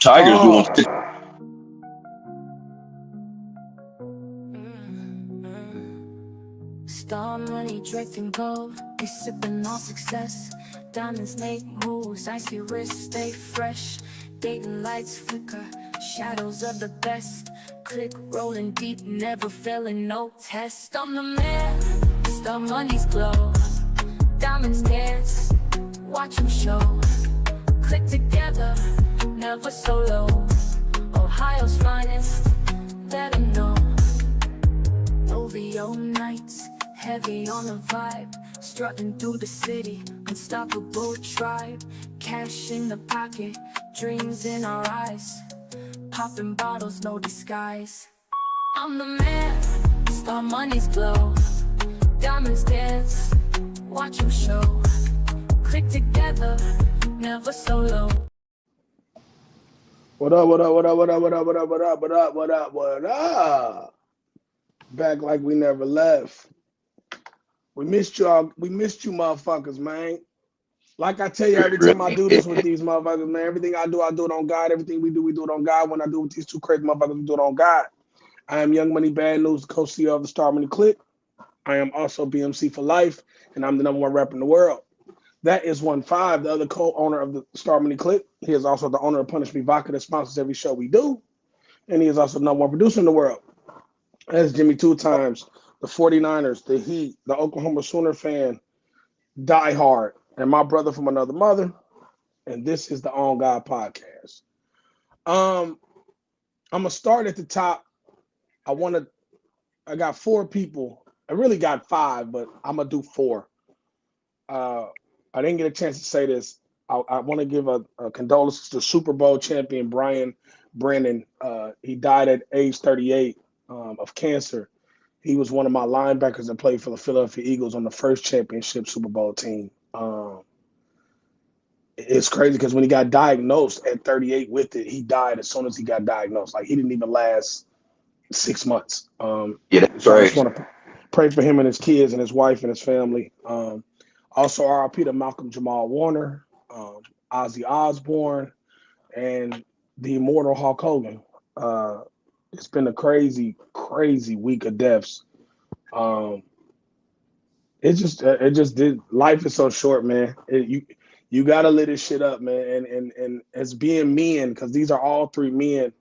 Tigers doing. Star money draped in gold, they sipping on success. Diamonds make moves, icy wrists stay fresh. Dating lights flicker, shadows of the best. Click rolling deep, never failing, no test. I'm the man, star money's glow. Diamonds dance, watch them show. Click together, never solo. Ohio's finest, let them know. OVO nights, heavy on the vibe. Strutting through the city, unstoppable tribe. Cash in the pocket, dreams in our eyes. Popping bottles, no disguise. I'm the man, star money's glow. Diamonds dance, watch them show. Click together, never solo. What up, what up, what up, what up, what up, what up, what up, what up, what up, what up? Back like we never left. We missed y'all. We missed you motherfuckers, man. Like I tell you every time I do this with these motherfuckers, man, everything I do it on God. Everything we do it on God. When I do it with these two crazy motherfuckers, we do it on God. I am Young Money Bad News, co-CEO of the Star Money Click. I am also BMC for life, and I'm the #1 rapper in the world. That is 1-5, the other co-owner of the Star Money Click. He is also the owner of Punish Me Vodka that sponsors every show we do. And he is also the #1 producer in the world. That's Jimmy 2 times, the 49ers, the Heat, the Oklahoma Sooner fan, Die Hard, and my brother from another mother. And this is the On Gawd Podcast. I'm gonna start at the top. I got 4 people. I really got 5, but I'm gonna do 4. I didn't get a chance to say this. I want to give a condolences to Super Bowl champion Brian Brennan. He died at age 38 of cancer. He was one of my linebackers that played for the Philadelphia Eagles on the first championship Super Bowl team. It's crazy because when he got diagnosed at 38 with it, he died as soon as he got diagnosed. Like, he didn't even last 6 months. Yeah, that's so I right. just want to pray for him and his kids and his wife and his family. Also, RIP to Malcolm Jamal Warner, Ozzy Osbourne, and the immortal Hulk Hogan. It's been a crazy, crazy week of deaths. It just did. Life is so short, man. You gotta live this shit up, man. And as being men, because these are all 3 men.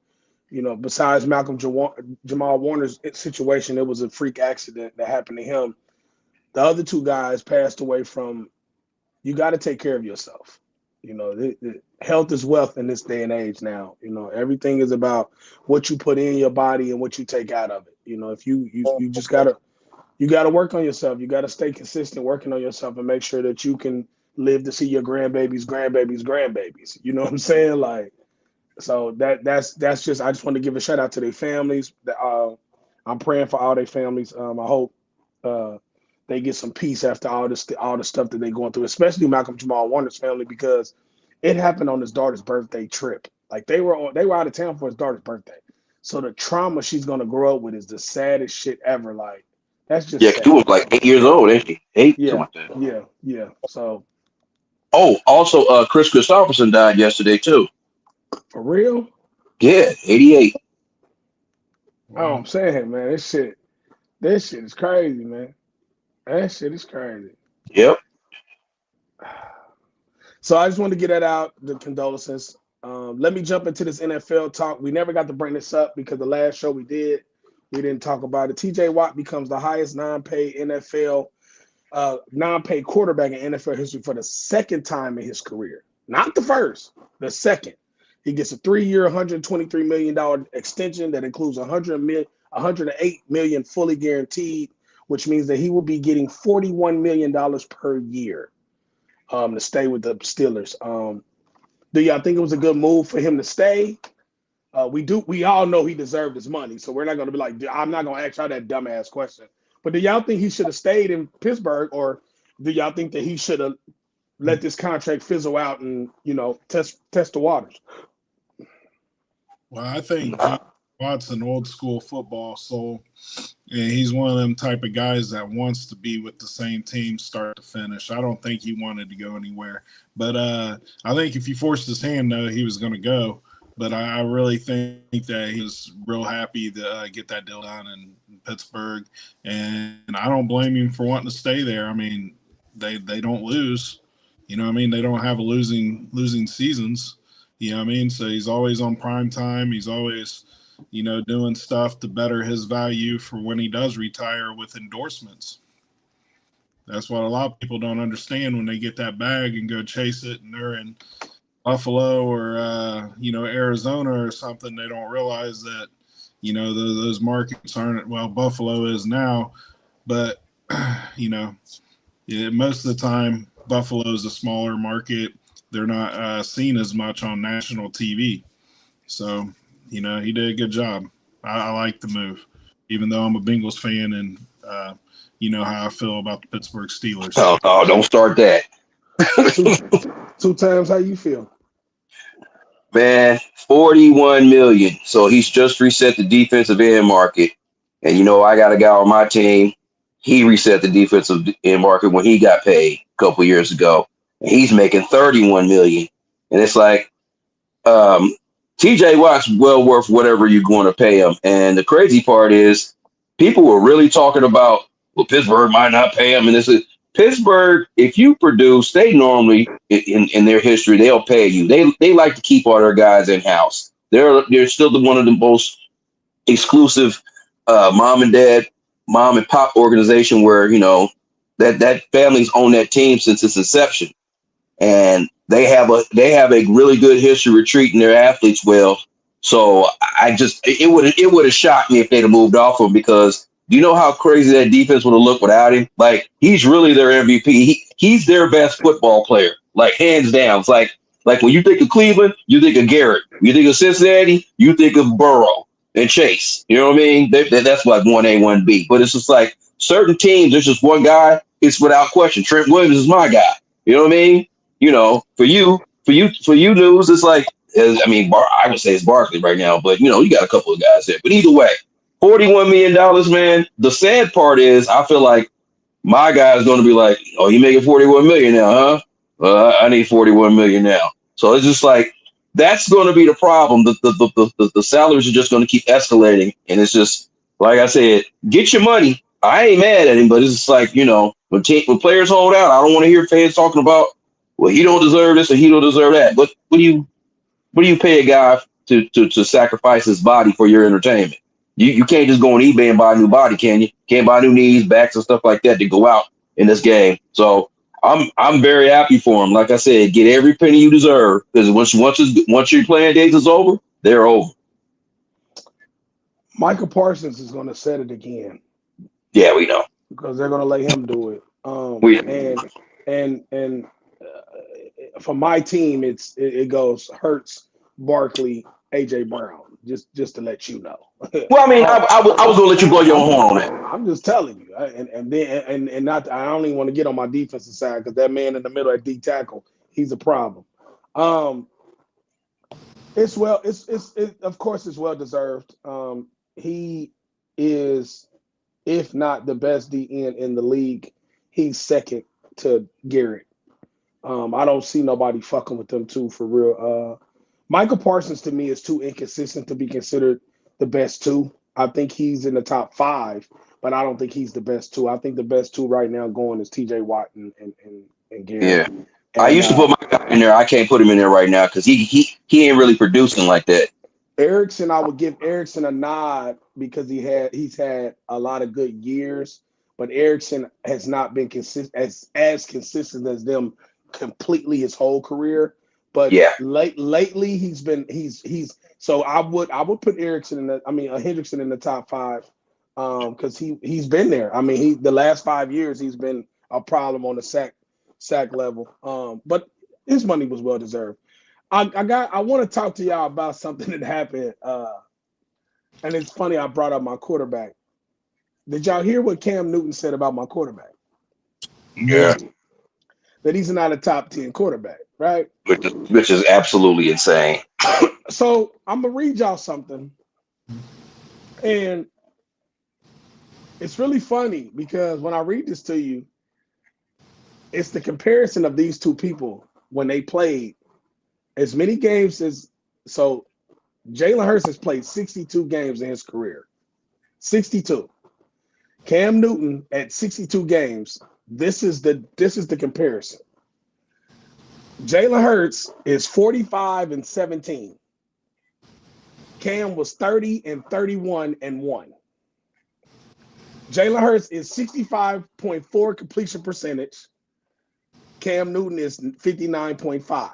You know, besides Malcolm Jamal Warner's situation, it was a freak accident that happened to him. The other 2 guys passed away from. You got to take care of yourself. You know, the health is wealth in this day and age now. You know, everything is about what you put in your body and what you take out of it. You know, if you just gotta work on yourself. You gotta stay consistent working on yourself and make sure that you can live to see your grandbabies. You know what I'm saying? Like, so that's just. I just want to give a shout out to their families. I'm praying for all their families. I hope they get some peace after all the stuff that they're going through, especially Malcolm Jamal Warner's family, because it happened on his daughter's birthday trip. Like, they were out of town for his daughter's birthday. So the trauma she's gonna grow up with is the saddest shit ever. Like, that's just sad. She was like 8 years old, ain't she? 8, Yeah, something like that. yeah. So Also, Chris Christopherson died yesterday too. for real, Yeah, 88. oh, I'm saying, man, this shit is crazy, man. That shit is crazy. Yep. So I just wanted to get that out, the condolences. Let me jump into this NFL talk. We never got to bring this up because the last show we didn't talk about it. TJ Watt becomes the highest non-paid quarterback in NFL history for the 2nd time in his career. Not the first, the 2nd. He gets a 3-year, $123 million extension that includes $108 million fully guaranteed, which means that he will be getting $41 million per year to stay with the Steelers. Do y'all think it was a good move for him to stay? We all know he deserved his money, so we're not going to be like, I'm not going to ask y'all that dumbass question. But do y'all think he should have stayed in Pittsburgh, or do y'all think that he should have let this contract fizzle out and, you know, test the waters? Well, I think Watt's an old school football soul, and he's one of them type of guys that wants to be with the same team start to finish. I don't think he wanted to go anywhere, but I think if you forced his hand, though, he was going to go. But I really think that he was real happy to get that deal done in Pittsburgh, and I don't blame him for wanting to stay there. I mean, they don't lose, you know what I mean? They don't have a losing seasons, you know what I mean? So he's always on prime time. He's always, doing stuff to better his value for when he does retire with endorsements. That's what a lot of people don't understand when they get that bag and go chase it, and they're in Buffalo or Arizona or something. They don't realize that those markets aren't, well, Buffalo is now, but most of the time Buffalo is a smaller market. They're not seen as much on national TV. So he did a good job. I like the move, even though I'm a Bengals fan, and you know how I feel about the Pittsburgh Steelers. Oh, don't start that. Two times how you feel. Man, 41 million. So he's just reset the defensive end market. And I got a guy on my team. He reset the defensive end market when he got paid a couple years ago. And he's making 31 million. And it's like, TJ Watt's well worth whatever you're going to pay him. And the crazy part is people were really talking about, well, Pittsburgh might not pay him. And this is Pittsburgh, if you produce, they normally in their history, they'll pay you. They like to keep all their guys in house. They're still one of the most exclusive mom and pop organization where that family's owned that team since its inception, and they have a really good history of treating their athletes well. So it would have shocked me if they'd have moved off him, because do you know how crazy that defense would have looked without him? Like, he's really their MVP. He's their best football player, like hands down. It's like when you think of Cleveland, you think of Garrett. You think of Cincinnati, you think of Burrow and Chase. You know what I mean? That's like 1A, 1B. But it's just like certain teams, there's just one guy. It's without question. Trent Williams is my guy. You know what I mean? For you, News, it's like, I would say it's Barkley right now, but you got a couple of guys there. But either way, $41 million, man. The sad part is I feel like my guy is going to be like, oh, you making 41 million now, huh? I need 41 million now. So it's just like, that's going to be the problem. The salaries are just going to keep escalating. And it's just, like I said, get your money. I ain't mad at him, but it's just like, when players hold out, I don't want to hear fans talking about, well, he don't deserve this or he don't deserve that. But what do you pay a guy to sacrifice his body for your entertainment? You can't just go on eBay and buy a new body, can you? Can't buy new knees, backs, and stuff like that to go out in this game. So I'm very happy for him. Like I said, get every penny you deserve, because once your playing days is over, they're over. Michael Parsons is going to set it again. Yeah, we know, because they're going to let him do it. And for my team, it goes Hurts, Barkley, AJ Brown. Just to let you know. Well, I mean, I was gonna let you blow your own horn on that. I'm just telling you, and not. I don't even want to get on my defensive side, because that man in the middle at D tackle, he's a problem. It's of course it's well deserved. He is, if not the best DN in the league, he's second to Garrett. I don't see nobody fucking with them two for real. Michael Parsons to me is too inconsistent to be considered the best two. I think he's in the top 5, but I don't think he's the best two. I think the best two right now going is TJ Watt and Garrett. Yeah. And I used to put my guy in there. I can't put him in there right now because he ain't really producing like that. Erickson, I would give Erickson a nod because he's had a lot of good years, but Erickson has not been as consistent as them completely his whole career. But yeah, lately he's so I would put Erickson Hendrickson in the top 5 because he's been there. I mean, the last 5 years he's been a problem on the sack level. But his money was well deserved. I want to talk to y'all about something that happened. And it's funny I brought up my quarterback. Did y'all hear what Cam Newton said about my quarterback? Yeah. That he's not a top 10 quarterback, right? Which is absolutely insane. So I'm gonna read y'all something, and it's really funny because when I read this to you, it's the comparison of these two people when they played as many games as. So Jalen Hurts has played 62 games in his career. 62. Cam Newton at 62 games. This is the comparison. Jalen Hurts is 45-17. Cam was 30-31-1. Jalen Hurts is 65.4 completion percentage. Cam Newton is 59.5.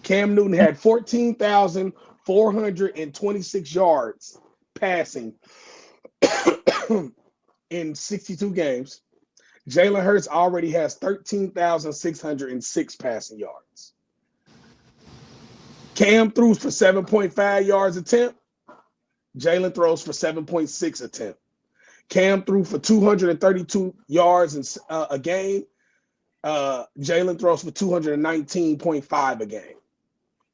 Cam Newton had 14,426 yards passing in 62 games. Jalen Hurts already has 13,606 passing yards. Cam throws for 7.5 yards attempt. Jalen throws for 7.6 attempt. Cam threw for 232 yards a game. Jalen throws for 219.5 a game.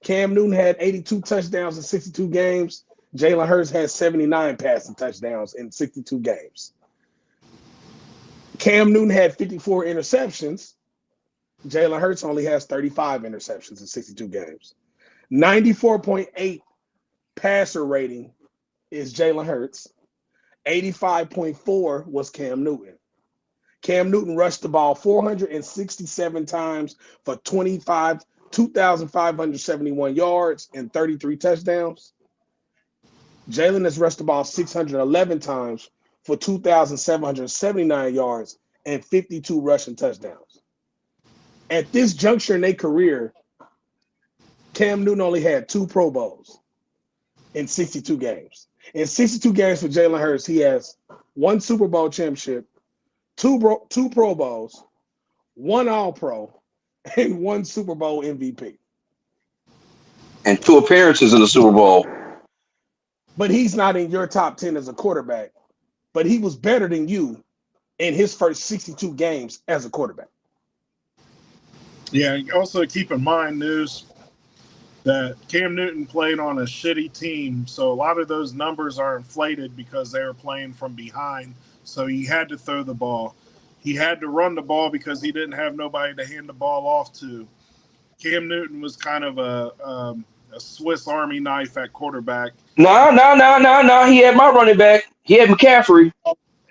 Cam Newton had 82 touchdowns in 62 games. Jalen Hurts had 79 passing touchdowns in 62 games. Cam Newton had 54 interceptions. Jalen Hurts only has 35 interceptions in 62 games. 94.8 passer rating is Jalen Hurts. 85.4 was Cam Newton. Cam Newton rushed the ball 467 times for 2,571 yards and 33 touchdowns. Jalen has rushed the ball 611 times for 2,779 yards and 52 rushing touchdowns. At this juncture in their career, Cam Newton only had 2 Pro Bowls in 62 games. In 62 games for Jalen Hurts, he has 1 Super Bowl championship, 2 Pro Bowls, 1 All-Pro, and 1 Super Bowl MVP. And 2 appearances in the Super Bowl. But he's not in your top 10 as a quarterback. But he was better than you in his first 62 games as a quarterback. Yeah, also keep in mind, News, that Cam Newton played on a shitty team, so a lot of those numbers are inflated because they were playing from behind, so he had to throw the ball. He had to run the ball because he didn't have nobody to hand the ball off to. Cam Newton was kind of a Swiss Army knife at quarterback. No. He had my running back. He had McCaffrey.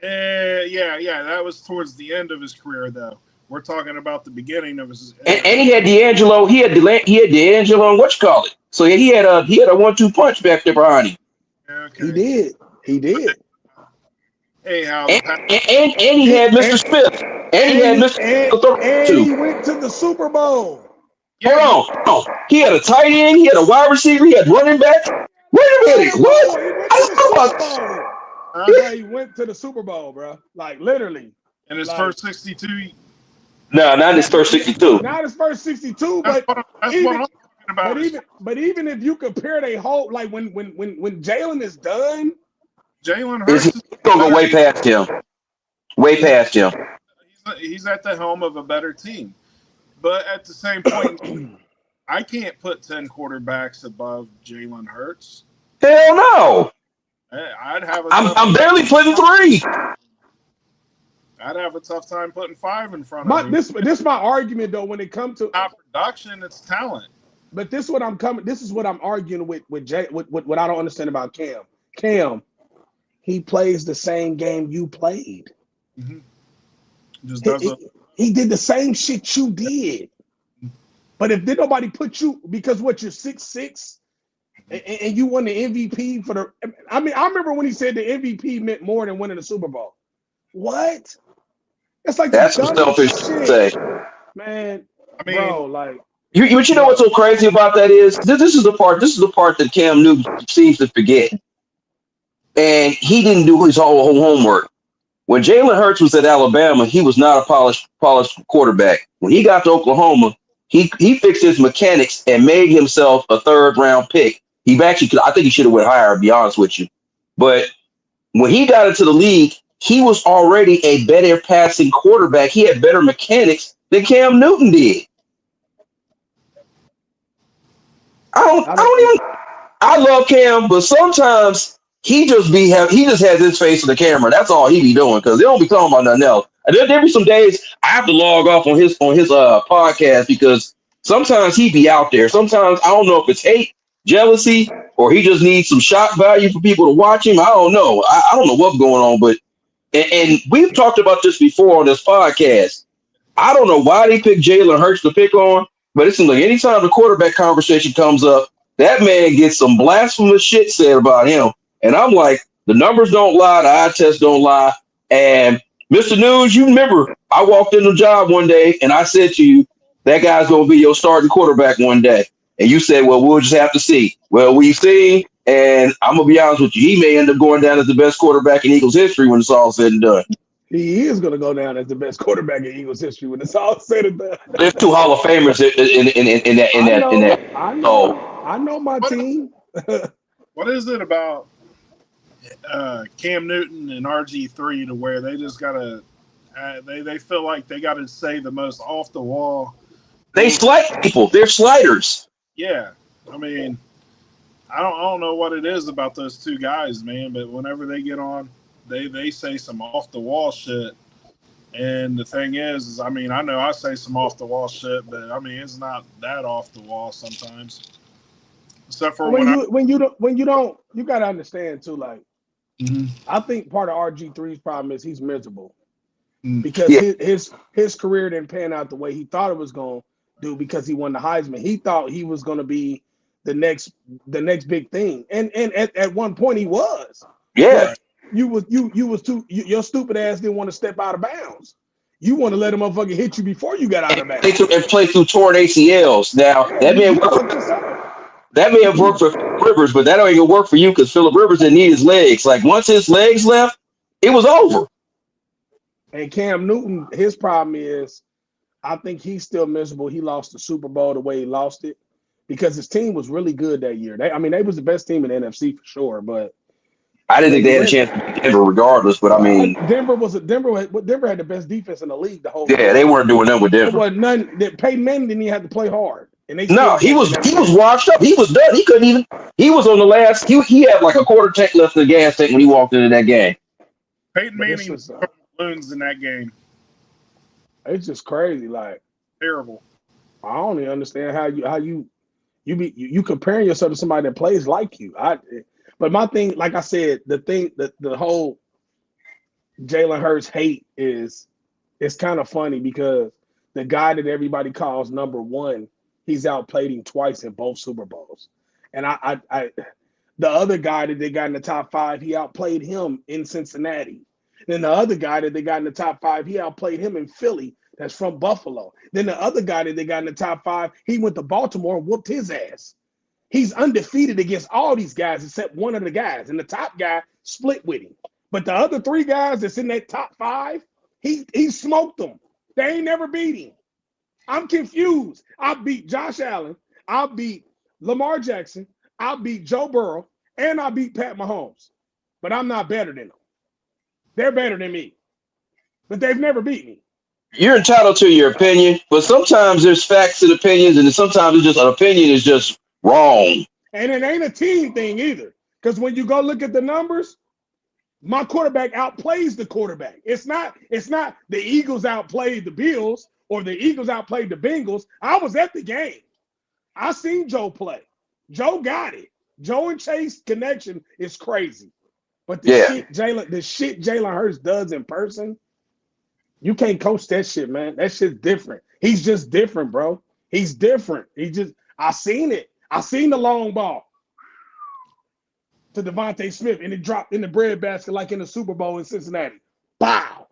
Yeah. That was towards the end of his career, though. We're talking about the beginning of his. And he had D'Angelo. He had D'Angelo and whatchamacallit. So he had a 1-2 punch back there behind him. Okay. He did. Hey, how and he had Mr. Smith. And he had Mr. And he went to the Super Bowl. Hold on. He had a tight end. He had a wide receiver. He had running back. Wait a minute. What? He went to the Super Bowl, bro. Like, literally. In his first 62. No, not his first 62. Not his first 62, that's what I'm talking about. But even if you compare they whole, like when Jalen is done, Jalen Hurts is gonna go way past him. Way past him. He's at the helm of a better team. But at the same point, I can't put 10 quarterbacks above Jalen Hurts. Hell no. I'm barely putting 3. I'd have a tough time putting 5 in front of him. This my argument though when it comes to not production, it's talent. But this is what I'm arguing with what I don't understand about Cam. Cam, he plays the same game you played. Mm-hmm. Just doesn't. He did the same shit you did. But if did nobody put you because you're 6'6", and you won the MVP for the. I mean, I remember when he said the MVP meant more than winning the Super Bowl. What? It's like that's some selfish to say, man. I mean, bro, like you know what's so crazy about that is this is the part that Cam Newton seems to forget, and he didn't do his whole homework. When Jalen Hurts was at Alabama, he was not a polished quarterback. When he got to Oklahoma, he fixed his mechanics and made himself a 3rd-round pick. I think he should have went higher, to be honest with you. But when he got into the league, he was already a better passing quarterback. He had better mechanics than Cam Newton did. I love Cam, but sometimes he just has his face in the camera. That's all he be doing because they don't be talking about nothing else. And there be some days I have to log off on his podcast because sometimes he be out there. Sometimes I don't know if it's hate jealousy, or he just needs some shock value for people to watch him. I don't know. I don't know what's going on, but and we've talked about this before on this podcast. I don't know why they picked Jalen Hurts to pick on, but it seems like anytime the quarterback conversation comes up, that man gets some blasphemous shit said about him. And I'm like, the numbers don't lie, the eye tests don't lie. And Mr. News, you remember, I walked in the job one day and I said to you, that guy's going to be your starting quarterback one day. And you said, well, we'll just have to see. Well, we've seen, and I'm going to be honest with you, he may end up going down as the best quarterback in Eagles history when it's all said and done. He is going to go down as the best quarterback in Eagles history when it's all said and done. There's two Hall of Famers in that. I know my team. What is it about Cam Newton and RG3 to where they just gotta they feel like they gotta say the most off the wall? They slight people. They're sliders. Yeah, I mean, I don't know what it is about those two guys, man. But whenever they get on, they say some off the wall shit. And the thing is I mean, I know I say some off the wall shit, but I mean it's not that off the wall sometimes. Except for when you don't, you gotta understand too. Like, mm-hmm. I think part of RG3's problem is he's miserable because his career didn't pan out the way he thought it was going to do because he won the Heisman. He thought he was going to be the next big thing, and at one point he was. Yeah. But your stupid ass didn't want to step out of bounds. You want to let a motherfucker hit you before you got out of bounds. They played through torn ACLs. Now that may have worked for Rivers, but that don't even work for you because Phillip Rivers didn't need his legs. Like once his legs left, it was over. And Cam Newton, his problem is, I think he's still miserable. He lost the Super Bowl the way he lost it because his team was really good that year. They was the best team in the NFC for sure, but I didn't think they had a chance to beat Denver regardless. But I mean, Denver had the best defense in the league the whole. Yeah, they weren't doing that with Denver. But none that Peyton Manning didn't even have to play hard. And he was washed up. He was done. He couldn't even. He was on the last. He had like a quarter tank left in the gas tank when he walked into that game. Peyton Manning was balloons in that game. It's just crazy, like terrible. I don't even understand how you comparing yourself to somebody that plays like you. But my thing, like I said, the whole Jalen Hurts hate is it's kind of funny because the guy that everybody calls number one, he's outplayed him twice in both Super Bowls. And the other guy that they got in the top five, he outplayed him in Cincinnati. Then the other guy that they got in the top five, he outplayed him in Philly. That's from Buffalo. Then the other guy that they got in the top five, he went to Baltimore and whooped his ass. He's undefeated against all these guys except one of the guys. And the top guy split with him. But the other three guys that's in that top five, he smoked them. They ain't never beat him. I'm confused. I beat Josh Allen. I beat Lamar Jackson. I beat Joe Burrow. And I beat Pat Mahomes. But I'm not better than them. They're better than me. But they've never beat me. You're entitled to your opinion, but sometimes there's facts and opinions, and sometimes it's just an opinion is just wrong. And it ain't a team thing either. Because when you go look at the numbers, my quarterback outplays the quarterback. It's not the Eagles outplayed the Bills or the Eagles outplayed the Bengals. I was at the game. I seen Joe play. Joe got it. Joe and Chase connection is crazy. But the shit Jalen Hurts does in person, you can't coach that shit, man. That shit's different. He's just different, bro. He's different. I seen it. I seen the long ball to Devontae Smith, and it dropped in the breadbasket like in the Super Bowl in Cincinnati. Bow.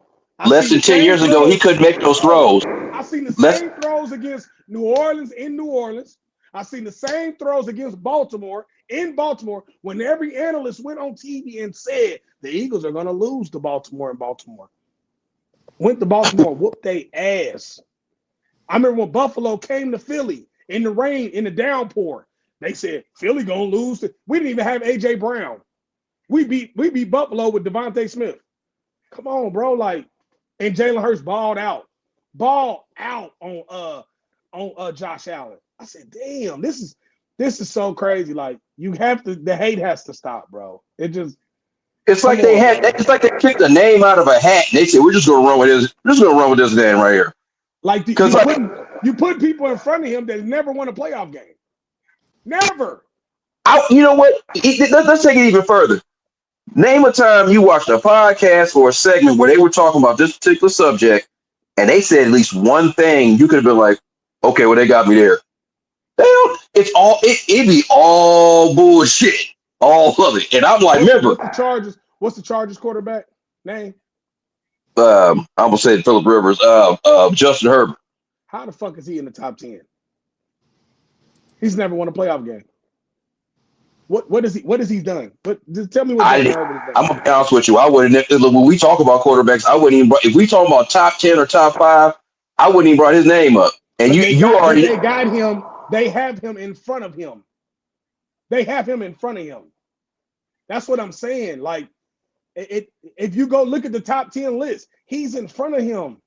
Less than 10 years ago, he couldn't make those throws. I seen the same throws against New Orleans in New Orleans. I seen the same throws against Baltimore in Baltimore when every analyst went on TV and said the Eagles are going to lose to Baltimore in Baltimore. Went to Baltimore, whooped their ass. I remember when Buffalo came to Philly in the rain, in the downpour. They said, Philly going to lose. We didn't even have A.J. Brown. We beat Buffalo with Devontae Smith. Come on, bro. Like, and Jalen Hurts balled out on Josh Allen. I said, damn, this is so crazy. Like, the hate has to stop, bro. It's like they picked a name out of a hat and they said, we're just gonna run with this. We're just gonna run with this name right here. Like you put people in front of him that never won a playoff game. Never. You know what? Let's take it even further. Name a time you watched a podcast or a segment where they were talking about this particular subject, and they said at least one thing you could have been like, okay, well they got me there. They don't. It be all bullshit, all of it. And I'm like, remember, What's the Chargers? What's the Chargers quarterback name? I'm gonna say Philip Rivers, Justin Herbert. How the fuck is he in the top 10? He's never won a playoff game. What has he done? But just tell me what Justin Herbert has I'm done. gonna be honest with you. I wouldn't. When we talk about quarterbacks, I wouldn't even. If we talk about top 10 or top 5, I wouldn't even brought his name up. And But you already. they got him. They have him in front of him. They have him in front of him. That's what I'm saying. Like, if you go look at the top 10 list, he's in front of him.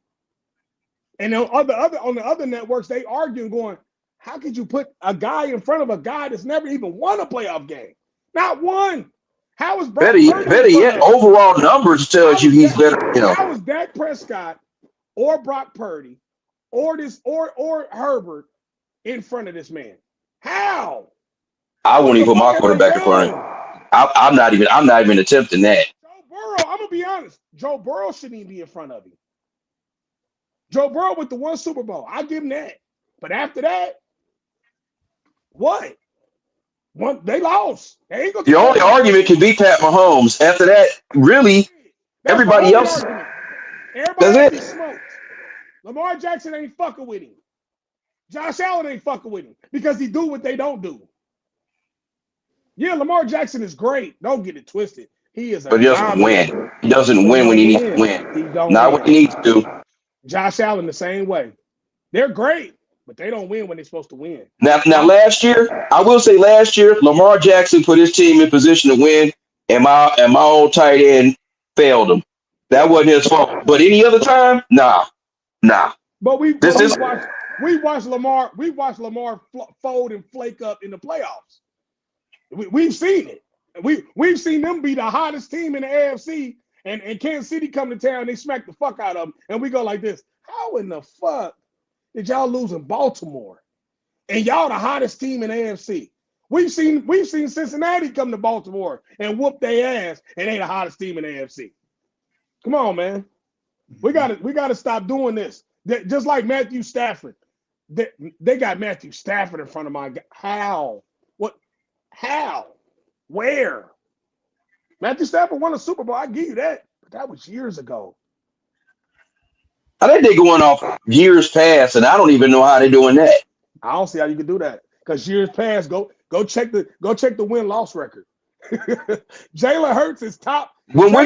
And on the other networks, they arguing, going, how could you put a guy in front of a guy that's never even won a playoff game? Not one. How is Brock Better yet, overall numbers tells you he's better. How is Dak Prescott or Brock Purdy or Herbert in front of this man? How? I wouldn't even put my quarterback in front of him. I'm not even attempting that. Joe Burrow, I'm gonna be honest. Joe Burrow shouldn't even be in front of him. Joe Burrow with the one Super Bowl, I give him that. But after that, what? They lost. The only argument can be Pat Mahomes. After that, really, everybody else. Everybody else is smoked. Lamar Jackson ain't fucking with him. Josh Allen ain't fucking with him because he do what they don't do. Yeah, Lamar Jackson is great. Don't get it twisted. He is but he doesn't win. He doesn't win when he needs to win. Not when he needs to. Josh Allen the same way. They're great, but they don't win when they're supposed to win. Now, last year, I will say Lamar Jackson put his team in position to win, and my old tight end failed him. That wasn't his fault. But any other time, nah. But we watched Lamar fold and flake up in the playoffs. We've seen it. We've seen them be the hottest team in the AFC, and Kansas City come to town, they smack the fuck out of them, and we go like this. How in the fuck did y'all lose in Baltimore? And y'all the hottest team in the AFC. We've seen Cincinnati come to Baltimore and whoop their ass, and they the hottest team in the AFC. Come on, man. We gotta stop doing this. Just like Matthew Stafford. They got Matthew Stafford in front of my guy. How? What? How? Where? Matthew Stafford won a Super Bowl. I give you that. But that was years ago. I think they're going off years past, and I don't even know how they're doing that. I don't see how you can do that. Because years past, go check the win-loss record. Jalen Hurts is top. Remember,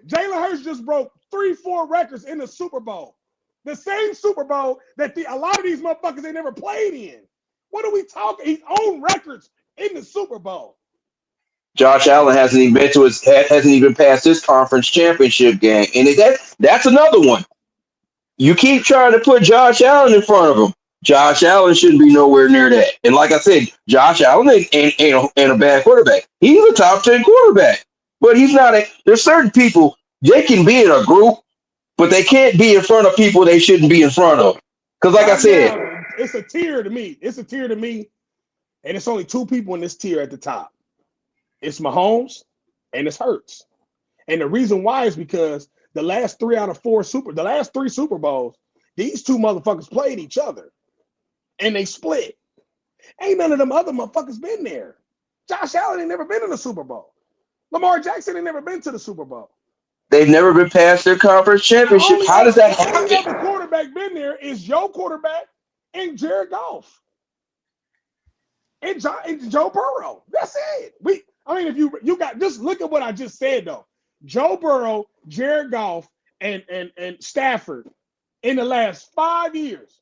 Jalen Hurts just broke 3-4 records in the Super Bowl. The same Super Bowl that a lot of these motherfuckers they never played in. What are we talking? He's own records in the Super Bowl. Josh Allen hasn't even passed his conference championship game, and that's another one. You keep trying to put Josh Allen in front of him. Josh Allen shouldn't be nowhere near that. And like I said, Josh Allen ain't a bad quarterback. He's a top 10 quarterback, but he's not. There's certain people they can be in a group, but they can't be in front of people they shouldn't be in front of. Because like I said, it's a tier to me. And it's only two people in this tier at the top. It's Mahomes and it's Hurts. And the reason why is because the last three Super Bowls, these two motherfuckers played each other. And they split. Ain't none of them other motherfuckers been there. Josh Allen ain't never been in the Super Bowl. Lamar Jackson ain't never been to the Super Bowl. They've never been past their conference championship. How does that happen? The only other quarterback been there is your quarterback and Jared Goff. And Joe Burrow. That's it. If you got, just look at what I just said though. Joe Burrow, Jared Goff, and Stafford in the last 5 years.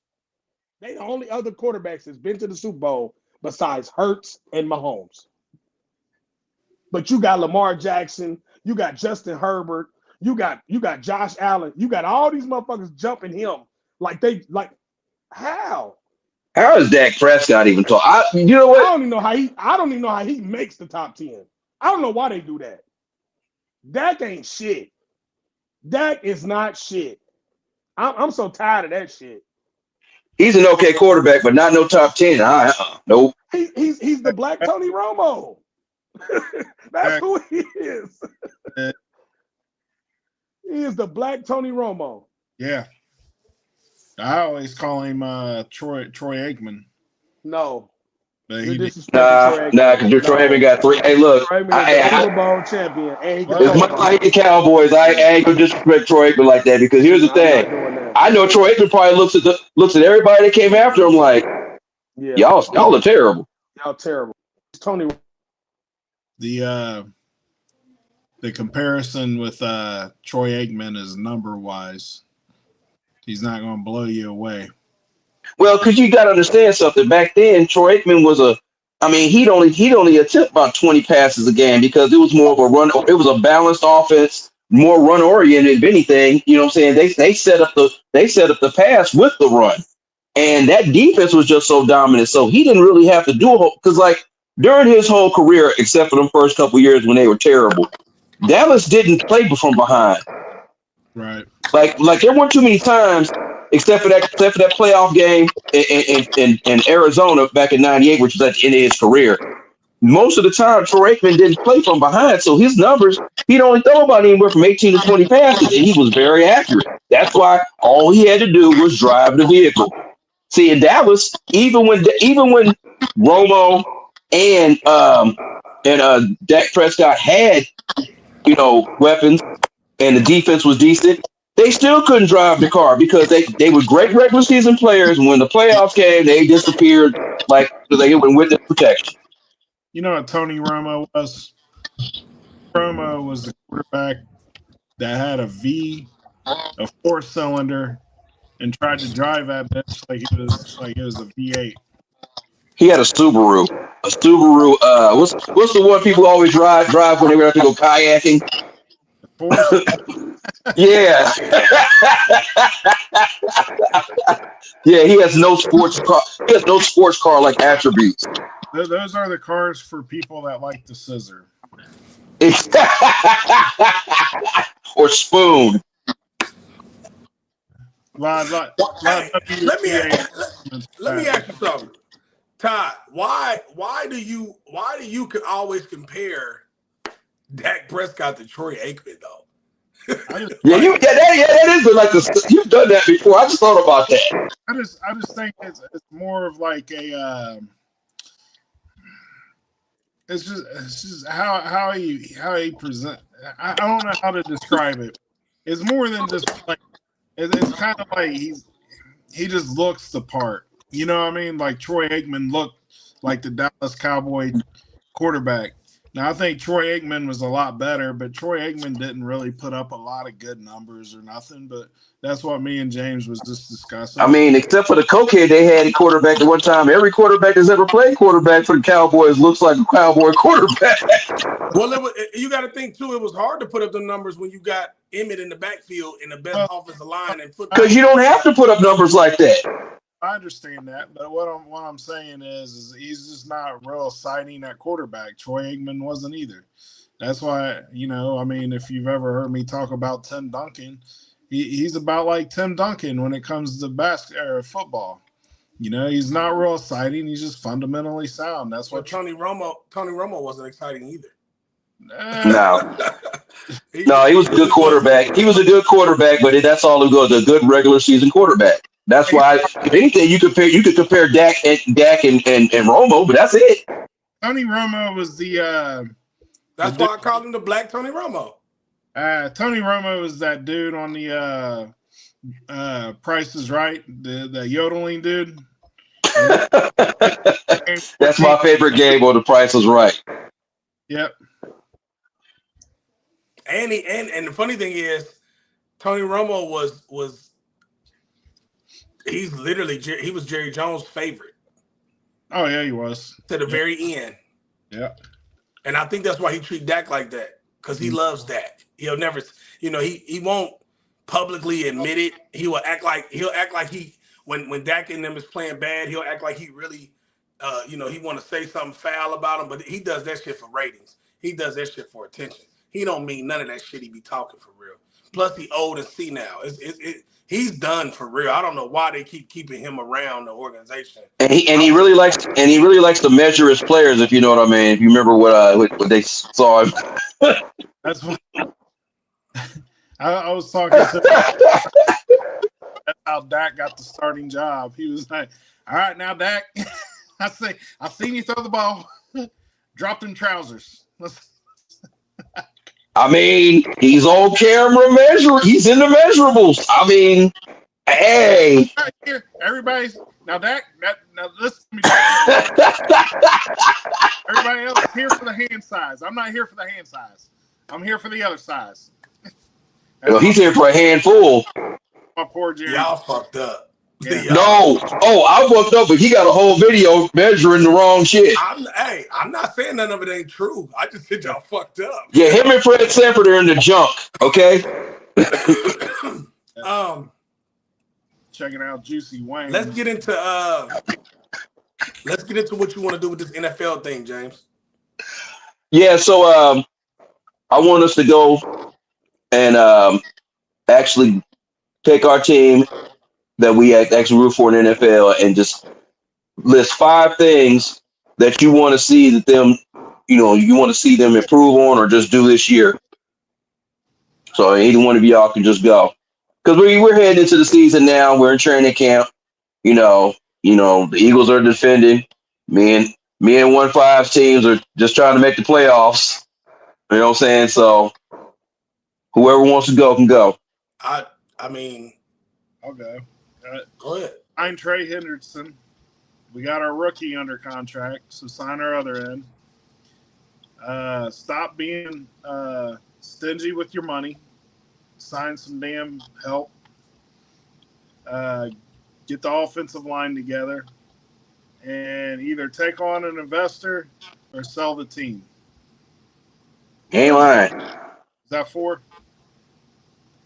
They the only other quarterbacks that's been to the Super Bowl besides Hurts and Mahomes. But you got Lamar Jackson, you got Justin Herbert, you got Josh Allen, you got all these motherfuckers jumping him how? How is Dak Prescott even talk? You know what? I don't even know how he makes the top 10. I don't know why they do that. Dak ain't shit. Dak is not shit. I'm so tired of that shit. He's an okay quarterback, but not no top 10. Nope. He's the Black Tony Romo. That's who he is. He is the Black Tony Romo. Yeah. I always call him Troy Aikman. No. But You're Nah, disrespecting because Troy Aikman got 3. Hey, look, Troy Aikman got the Super Bowl champion. And he can as much as I hate the Cowboys, I ain't gonna disrespect Troy Aikman like that because here's the thing. I know Troy Aikman probably looks at everybody that came after him like, y'all are terrible. Y'all terrible. Tony. The comparison with Troy Aikman is number wise. He's not going to blow you away. Well, because you got to understand something. Back then, Troy Aikman was he'd only attempt about 20 passes a game because it was more of a run. It was a balanced offense, more run oriented if anything. You know what I'm saying? They set up the pass with the run, and that defense was just so dominant. So he didn't really have to do a whole because like during his whole career, except for them first couple years when they were terrible, Dallas didn't play from behind. Right. Like there weren't too many times, except for that playoff game in Arizona back in '98, which was at the end of his career. Most of the time, Troy Aikman didn't play from behind, so his numbers, he'd only throw about anywhere from 18 to 20 passes, and he was very accurate. That's why all he had to do was drive the vehicle. See, in Dallas, even when Romo and Dak Prescott had weapons and the defense was decent, they still couldn't drive the car because they were great regular season players. And when the playoffs came, they disappeared like they went with the protection. You know what Tony Romo was? Romo was the quarterback that had a 4-cylinder, and tried to drive that bitch like it was a V8. He had a Subaru. What's the one people always drive when they have to go kayaking? Yeah. Yeah, he has no sports car. He has no sports car like attributes. Those are the cars for people that like the scissor. Or spoon. Let me ask you something, Todd. Why do you always compare Dak Prescott to Troy Aikman though? That is like you've done that before. I just thought about that. I just think it's more of like a it's just how he present. I don't know how to describe it. It's more than just like it's kind of like he just looks the part. You know what I mean? Like Troy Aikman looked like the Dallas Cowboy quarterback. Now, I think Troy Aikman was a lot better, but Troy Aikman didn't really put up a lot of good numbers or nothing. But that's what me and James was just discussing. I mean, except for the cokehead they had at quarterback at one time, every quarterback that's ever played quarterback for the Cowboys looks like a Cowboy quarterback. Well, you got to think, too, it was hard to put up the numbers when you got Emmett in the backfield in the best offensive line in football. Because you don't have to put up numbers like that. I understand that, but what I'm saying is he's just not real exciting at quarterback. Troy Aikman wasn't either. That's why, I mean, if you've ever heard me talk about Tim Duncan, he's about like Tim Duncan when it comes to football. He's not real exciting. He's just fundamentally sound. That's what Tony Romo wasn't exciting either. No. No, he was a good quarterback. He was a good quarterback, but that's all it goes, a good regular season quarterback. That's why, if anything, you could compare Dak and Romo, but that's it. Tony Romo was that's why I called him the Black Tony Romo. Tony Romo was that dude on the Price is Right, the yodeling dude. That's my favorite game on The Price is Right. Yep. And the funny thing is, Tony Romo was he's literally he was Jerry Jones' favorite. Oh yeah, he was to the very end. Yeah, and I think that's why he treat Dak like that, because he loves Dak. He'll never, he won't publicly admit it. He'll act like he when Dak and them is playing bad, he'll act like he really, he want to say something foul about him, but he does that shit for ratings. He does that shit for attention. He don't mean none of that shit he be talking for real. Plus, he old and senile. he's done for real. I don't know why they keep keeping him around the organization. And he really likes to measure his players, if you know what I mean. If you remember what they saw him. That's what I was talking to. That's how Dak got the starting job. He was like, "All right, now Dak, I've seen you throw the ball. Drop them trousers." I mean, he's on camera measuring. He's in the measurables. I mean, hey. Everybody's now Dak. Now listen to me. Everybody else here for the hand size. I'm not here for the hand size. I'm here for the other size. Well, he's here for a handful. My poor Jerry. Y'all fucked up. Yeah. No. Oh, I fucked up, but he got a whole video measuring the wrong shit. I'm not saying none of it ain't true. I just said y'all fucked up. Yeah, him and Fred Sanford are in the junk. Okay. Checking out Juicy Wayne. Let's get into what you want to do with this NFL thing, James. Yeah. So I want us to go and actually take our team that we actually root for in the NFL and just list 5 things that you want to see that them, you want to see them improve on or just do this year. So either one of y'all can just go. Because we're heading into the season now. We're in training camp. The Eagles are defending. Me and 1-5 teams are just trying to make the playoffs. You know what I'm saying? So whoever wants to go can go. I mean, Okay. go ahead. I'm Trey Hendrickson. We got our rookie under contract, so sign our other end. Stop being stingy with your money. Sign some damn help. Get the offensive line together. And either take on an investor or sell the team. Ain't lying. Is that 4?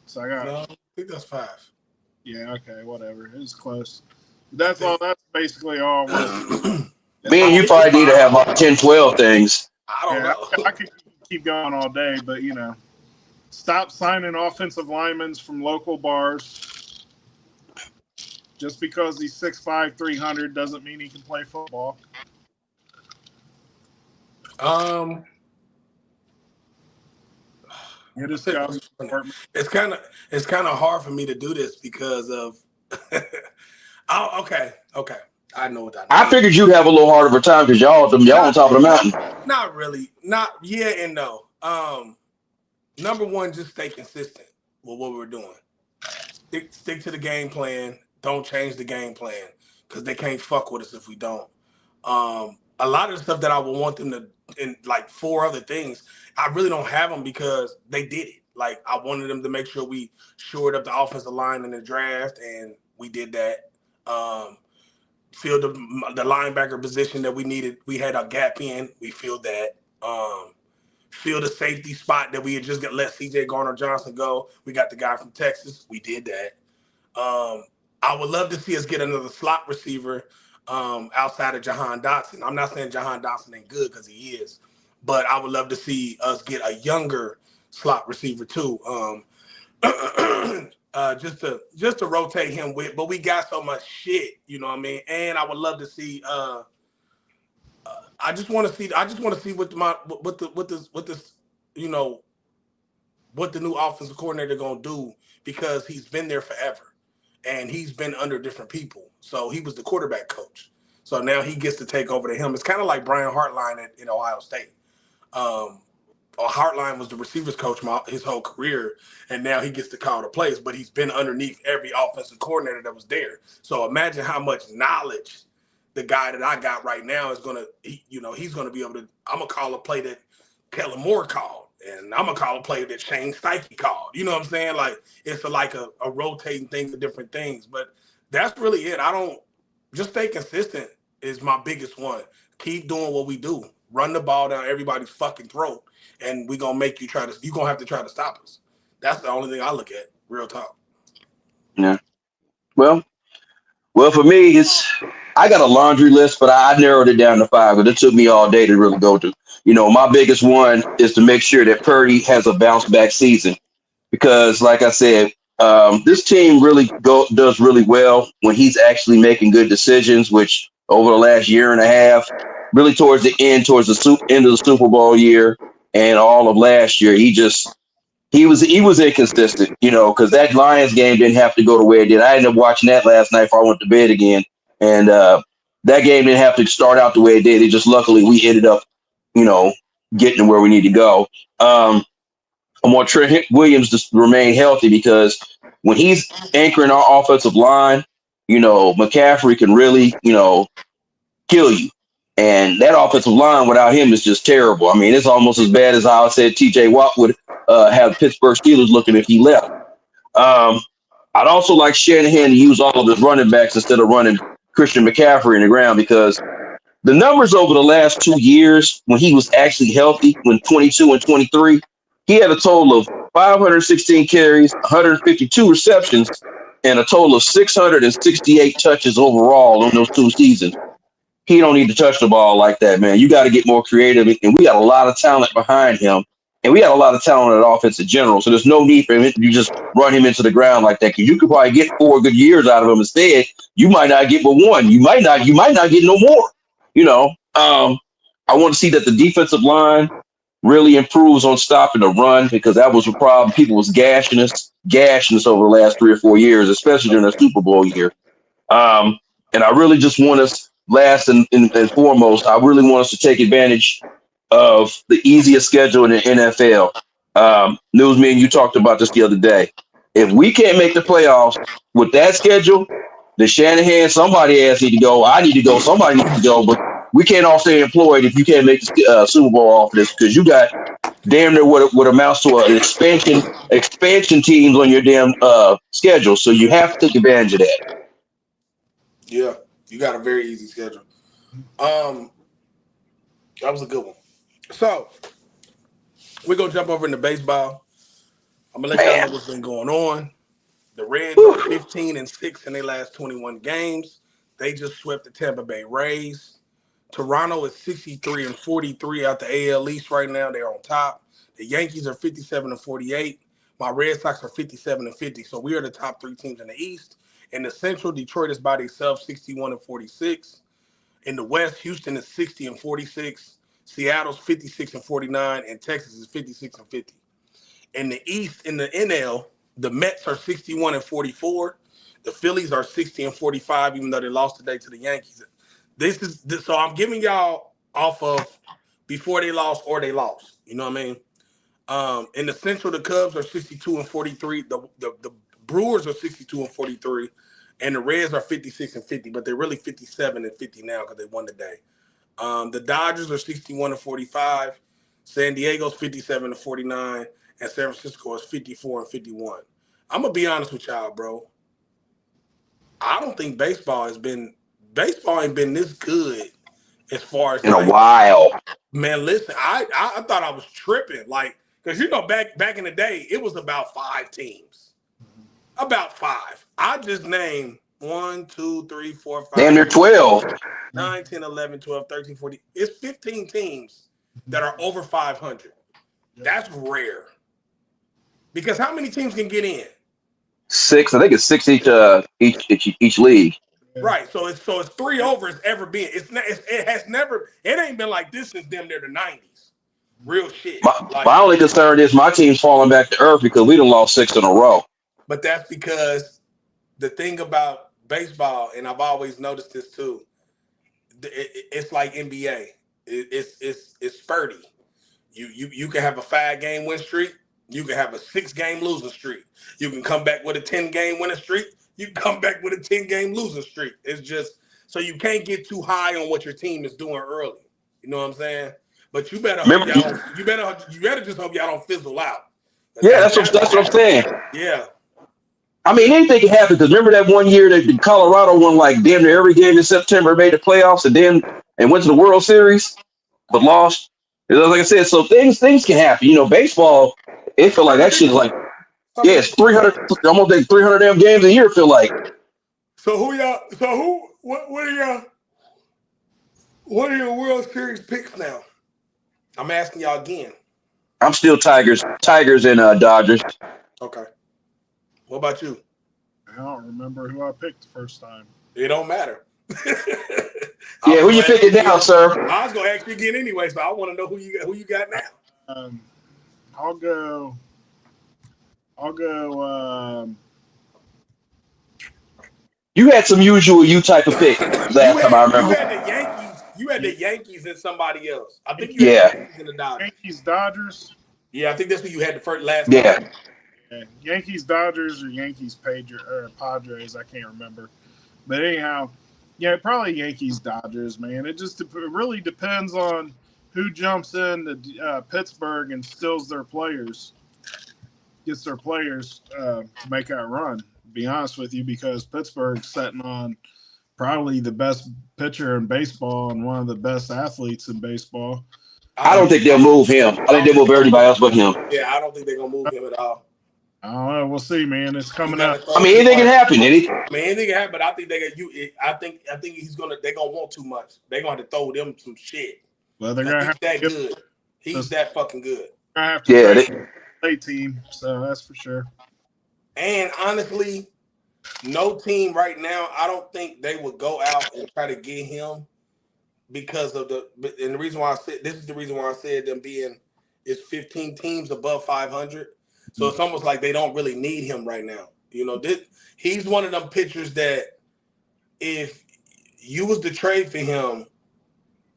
So I got. No, I think that's 5. Yeah, okay, whatever. It was close. That's all. That's basically all. Me and you probably need to have like 10, 12 things. I don't know. I could keep going all day, but stop signing offensive linemen from local bars. Just because he's 6'5", 300 doesn't mean he can play football. It's kind of hard for me to do this because of. Oh, okay. I know what I figured you'd have a little harder of a time because y'all on top of the mountain. Not really. Yeah and no. Number one, just stay consistent with what we're doing. Stick to the game plan. Don't change the game plan because they can't fuck with us if we don't. A lot of the stuff that I would want them to, in like 4 other things, I really don't have them because they did it. Like I wanted them to make sure we shored up the offensive line in the draft, and we did that. Filled the linebacker position that we needed. We had a gap in. We filled that. Filled the safety spot that we had just let C.J. Garner-Johnson go. We got the guy from Texas. We did that. I would love to see us get another slot receiver outside of Jahan Dotson. I'm not saying Jahan Dotson ain't good because he is, but I would love to see us get a younger slot receiver too. Just to rotate him with, but we got so much shit, you know what I mean? And I would love to see. I just want to see what the new offensive coordinator gonna do because he's been there forever, and he's been under different people. So he was the quarterback coach. So now he gets to take over to him. It's kind of like Brian Hartline in Ohio State. Hartline was the receivers coach his whole career, and now he gets to call the plays, but he's been underneath every offensive coordinator that was there. So imagine how much knowledge the guy that I got right now is going to, he's going to be able to, I'm going to call a play that Kellen Moore called, and I'm going to call a play that Shane Steichen called. You know what I'm saying? Like, it's like a rotating thing for different things, but that's really it. Just stay consistent is my biggest one. Keep doing what we do. Run the ball down everybody's fucking throat, and we're going to make you're going to have to try to stop us. That's the only thing I look at, real talk. Yeah. Well, for me, I got a laundry list, but I narrowed it down to 5, but it took me all day to really go to. My biggest one is to make sure that Purdy has a bounce back season because, like I said, This team really does really well when he's actually making good decisions, which over the last year and a half, really towards the end, towards the end of the Super Bowl year and all of last year, he was inconsistent, because that Lions game didn't have to go the way it did. I ended up watching that last night before I went to bed again, and that game didn't have to start out the way it did. It just luckily we ended up, getting to where we need to go. I want Trent Williams to remain healthy because when he's anchoring our offensive line, McCaffrey can really, kill you. And that offensive line without him is just terrible. I mean, it's almost as bad as how I said TJ Watt would have Pittsburgh Steelers looking if he left. I'd also like Shanahan to use all of his running backs instead of running Christian McCaffrey in the ground, because the numbers over the last 2 years when he was actually healthy, when 22 and 23, he had a total of 516 carries, 152 receptions, and a total of 668 touches overall on those 2 seasons. He don't need to touch the ball like that, man. You got to get more creative, and we got a lot of talent behind him, and we got a lot of talent at offense in general. So there's no need for him. You just run him into the ground like that, because you could probably get 4 good years out of him. Instead, you might not get but 1. You might not get no more. I want to see that the defensive line really improves on stopping the run, because that was a problem. People was gashing us over the last 3 or 4 years, especially during the Super Bowl year. And I really just want us, last and foremost, I really want us to take advantage of the easiest schedule in the NFL. Newsman, you talked about this the other day. If we can't make the playoffs with that schedule, then Shanahan, somebody else need to go. I need to go. Somebody needs to go. But we can't all stay employed if you can't make the Super Bowl off of this, because you got damn near what amounts to an expansion teams on your damn schedule. So you have to take advantage of that. Yeah, you got a very easy schedule. That was a good one. So we're gonna jump over into baseball. I'm gonna let y'all know what's been going on. The Reds are 15-6 in their last 21 games. They just swept the Tampa Bay Rays. Toronto is 63-43 out the AL East right now. They're on top. The Yankees are 57-48. My Red Sox are 57-50. So we are the top 3 teams in the East. In the Central, Detroit is by themselves 61-46. In the West, Houston is 60-46. Seattle's 56-49, and Texas is 56-50. In the East, in the NL, the Mets are 61-44. The Phillies are 60-45, even though they lost today to the Yankees. So I'm giving y'all off of before they lost or they lost. You know what I mean? In the Central, the Cubs are 62-43. The Brewers are 62-43, and the Reds are 56-50, but they're really 57-50 now because they won today. The Dodgers are 61-45. San Diego's 57-49, and San Francisco is 54-51. I'm gonna be honest with y'all, bro. I don't think baseball ain't been this good as far as In a while. Man, listen, I thought I was tripping, because back in the day, it was about 5 teams. About 5. I just named 1, 2, 3, 4, 5. Damn near 12. 9, 10, 11, 12, 13, 14. It's 15 teams that are over 500. That's rare. Because how many teams can get in? 6. I think it's 6 each league. Right. So it's 3 over it's ever been. It ain't been like this since damn near the 90s. Real shit. My only concern is my team's falling back to earth because we done lost 6 in a row. But that's because the thing about baseball, and I've always noticed this too, it's like NBA. It's spurty. You can have a 5-game win streak. You can have a 6-game losing streak. You can come back with a 10-game winning streak. You can come back with a 10-game losing streak. It's just so you can't get too high on what your team is doing early. You know what I'm saying? But you better you better just hope y'all don't fizzle out. Yeah, that's what I'm saying. Yeah. I mean, anything can happen, because remember that one year that Colorado won like damn near every game in September, made the playoffs, and went to the World Series, but lost. Like I said, so things can happen. Baseball, it feel like that shit is like, yeah, it's 300, almost like 300 damn games a year. Feel like. What are your World Series picks now? I'm asking y'all again. I'm still Tigers and Dodgers. Okay. What about you? I don't remember who I picked the first time. It don't matter. Yeah, who you picking now, sir? I was gonna ask you again anyway, so I want to know who you got now. I'll go. You had some usual you type of pick last time I remember. You had the Yankees and somebody else. I think you had the Yankees and the Dodgers. Yankees, Dodgers. Yeah, I think that's what you had the first last Yeah. time. Yeah. Yankees, Dodgers, or Yankees, Padres. I can't remember. But anyhow, yeah, probably Yankees, Dodgers, man. It really depends on who jumps in to Pittsburgh and steals their players, gets their players to make that run. To be honest with you, because Pittsburgh's sitting on probably the best pitcher in baseball and one of the best athletes in baseball. I don't think they'll move him. I think they'll move everybody else but him. Yeah, I don't think they're gonna move him at all. I don't know. We'll see, man. It's coming up. I mean, anything can happen. Anything can happen. But I think I think they're gonna want too much. They're gonna have to throw them some shit. Well, they're gonna have that good. He's that fucking good. Gonna have to play team. So that's for sure. And honestly, no team right now. I don't think they would go out and try to get him because of and the reason why I said this is the reason why I said them being is 15 teams above 500. So it's almost like they don't really need him right now. You know, he's one of them pitchers that if you was to trade for him,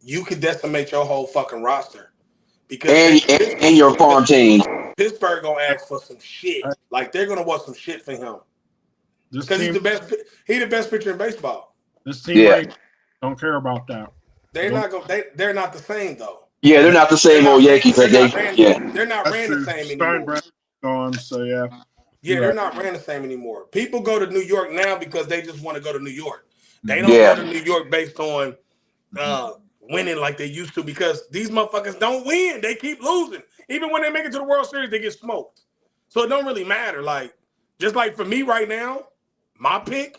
you could decimate your whole fucking roster. Because and your farm team. Pittsburgh gonna ask for some shit. Like they're gonna want some shit for him. Because he's the best. He's the best pitcher in baseball. This team don't care about that. They're not the same though. Yeah, they're not the same old Yankees. They're not ran the same anymore. Gone, so yeah. Yeah, they're not ran the same anymore. People go to New York now because they just want to go to New York. They don't go to New York based on winning like they used to because these motherfuckers don't win. They keep losing. Even when they make it to the World Series, they get smoked. So it don't really matter. Like, just like for me right now, my pick,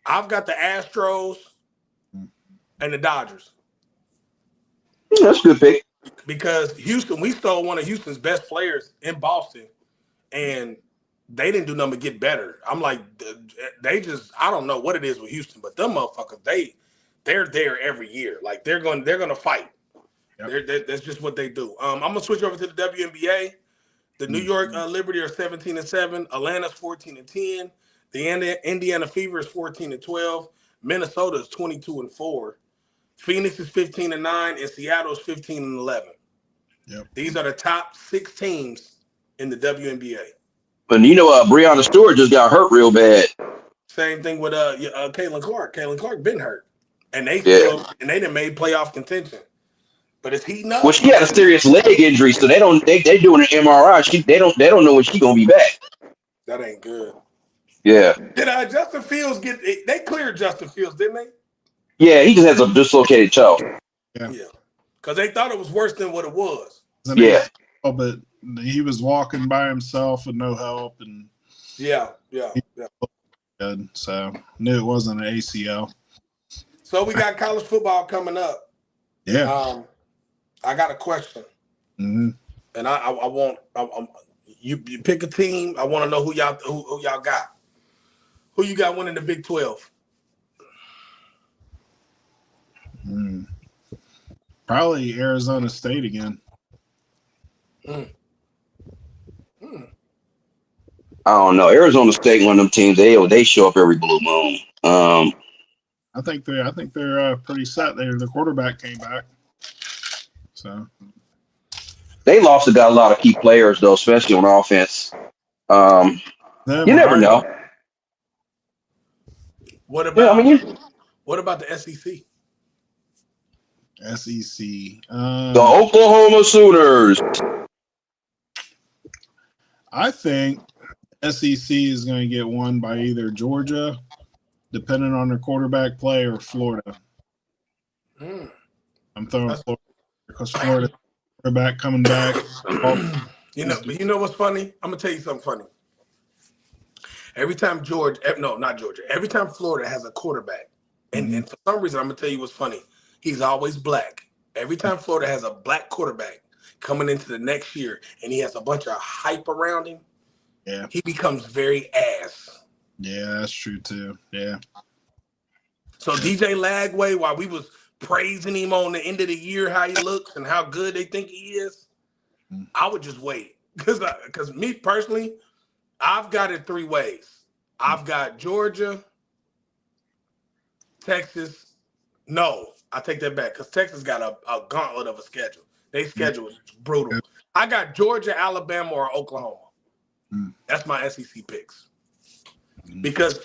I've got the Astros and the Dodgers. That's a good pick. Because Houston, we stole one of Houston's best players in Boston, and they didn't do nothing but get better. I'm like, they just, I don't know what it is with Houston, but them motherfuckers, they're there every year. Like they're gonna fight. Yep. That's just what they do. I'm gonna switch over to the WNBA. The New York Liberty are 17-7. Atlanta's 14-10. The Indiana Fever is 14-12. Minnesota is 22-4. Phoenix is 15-9, and Seattle is 15-11. Yep. These are the top 6 teams in the WNBA. But you know, Breonna Stewart just got hurt real bad. Same thing with Caitlin Clark. Caitlin Clark been hurt, and they done made playoff contention. But it's heating up. Well, she had a serious leg injury, so they doing an MRI. They don't know when she's gonna be back. That ain't good. Yeah. Did Justin Fields they cleared Justin Fields, didn't they? Yeah, he just has a dislocated toe. Yeah. Because they thought it was worse than what it was. Yeah. Oh, but he was walking by himself with no help, and yeah. Good. So knew it wasn't an ACL. So we got college football coming up. Yeah. I got a question, and I want you pick a team. I want to know who y'all got. Who you got winning the Big 12? Probably Arizona State again. I don't know. Arizona State, one of them teams, they show up every blue moon. I think they're pretty set there. The quarterback came back, so they got a lot of key players though, especially on offense. You never know. What about what about the SEC? SEC. The Oklahoma Sooners. I think SEC is going to get won by either Georgia, depending on their quarterback play, or Florida. I'm throwing Florida because Florida quarterback coming back. You know what's funny? I'm gonna tell you something funny. Every time every time Florida has a quarterback, and for some reason I'm gonna tell you what's funny. He's always black. Every time Florida has a black quarterback coming into the next year and he has a bunch of hype around him, Yeah. he becomes very ass. Yeah, that's true too. Yeah. So DJ Lagway, while we was praising him on the end of the year, how he looks and how good they think he is, I would just wait. Because me personally, I've got it 3 ways. I've got Georgia, Texas. No, I take that back because Texas got a gauntlet of a schedule. Their schedule is brutal. I got Georgia, Alabama, or Oklahoma. That's my SEC picks. Because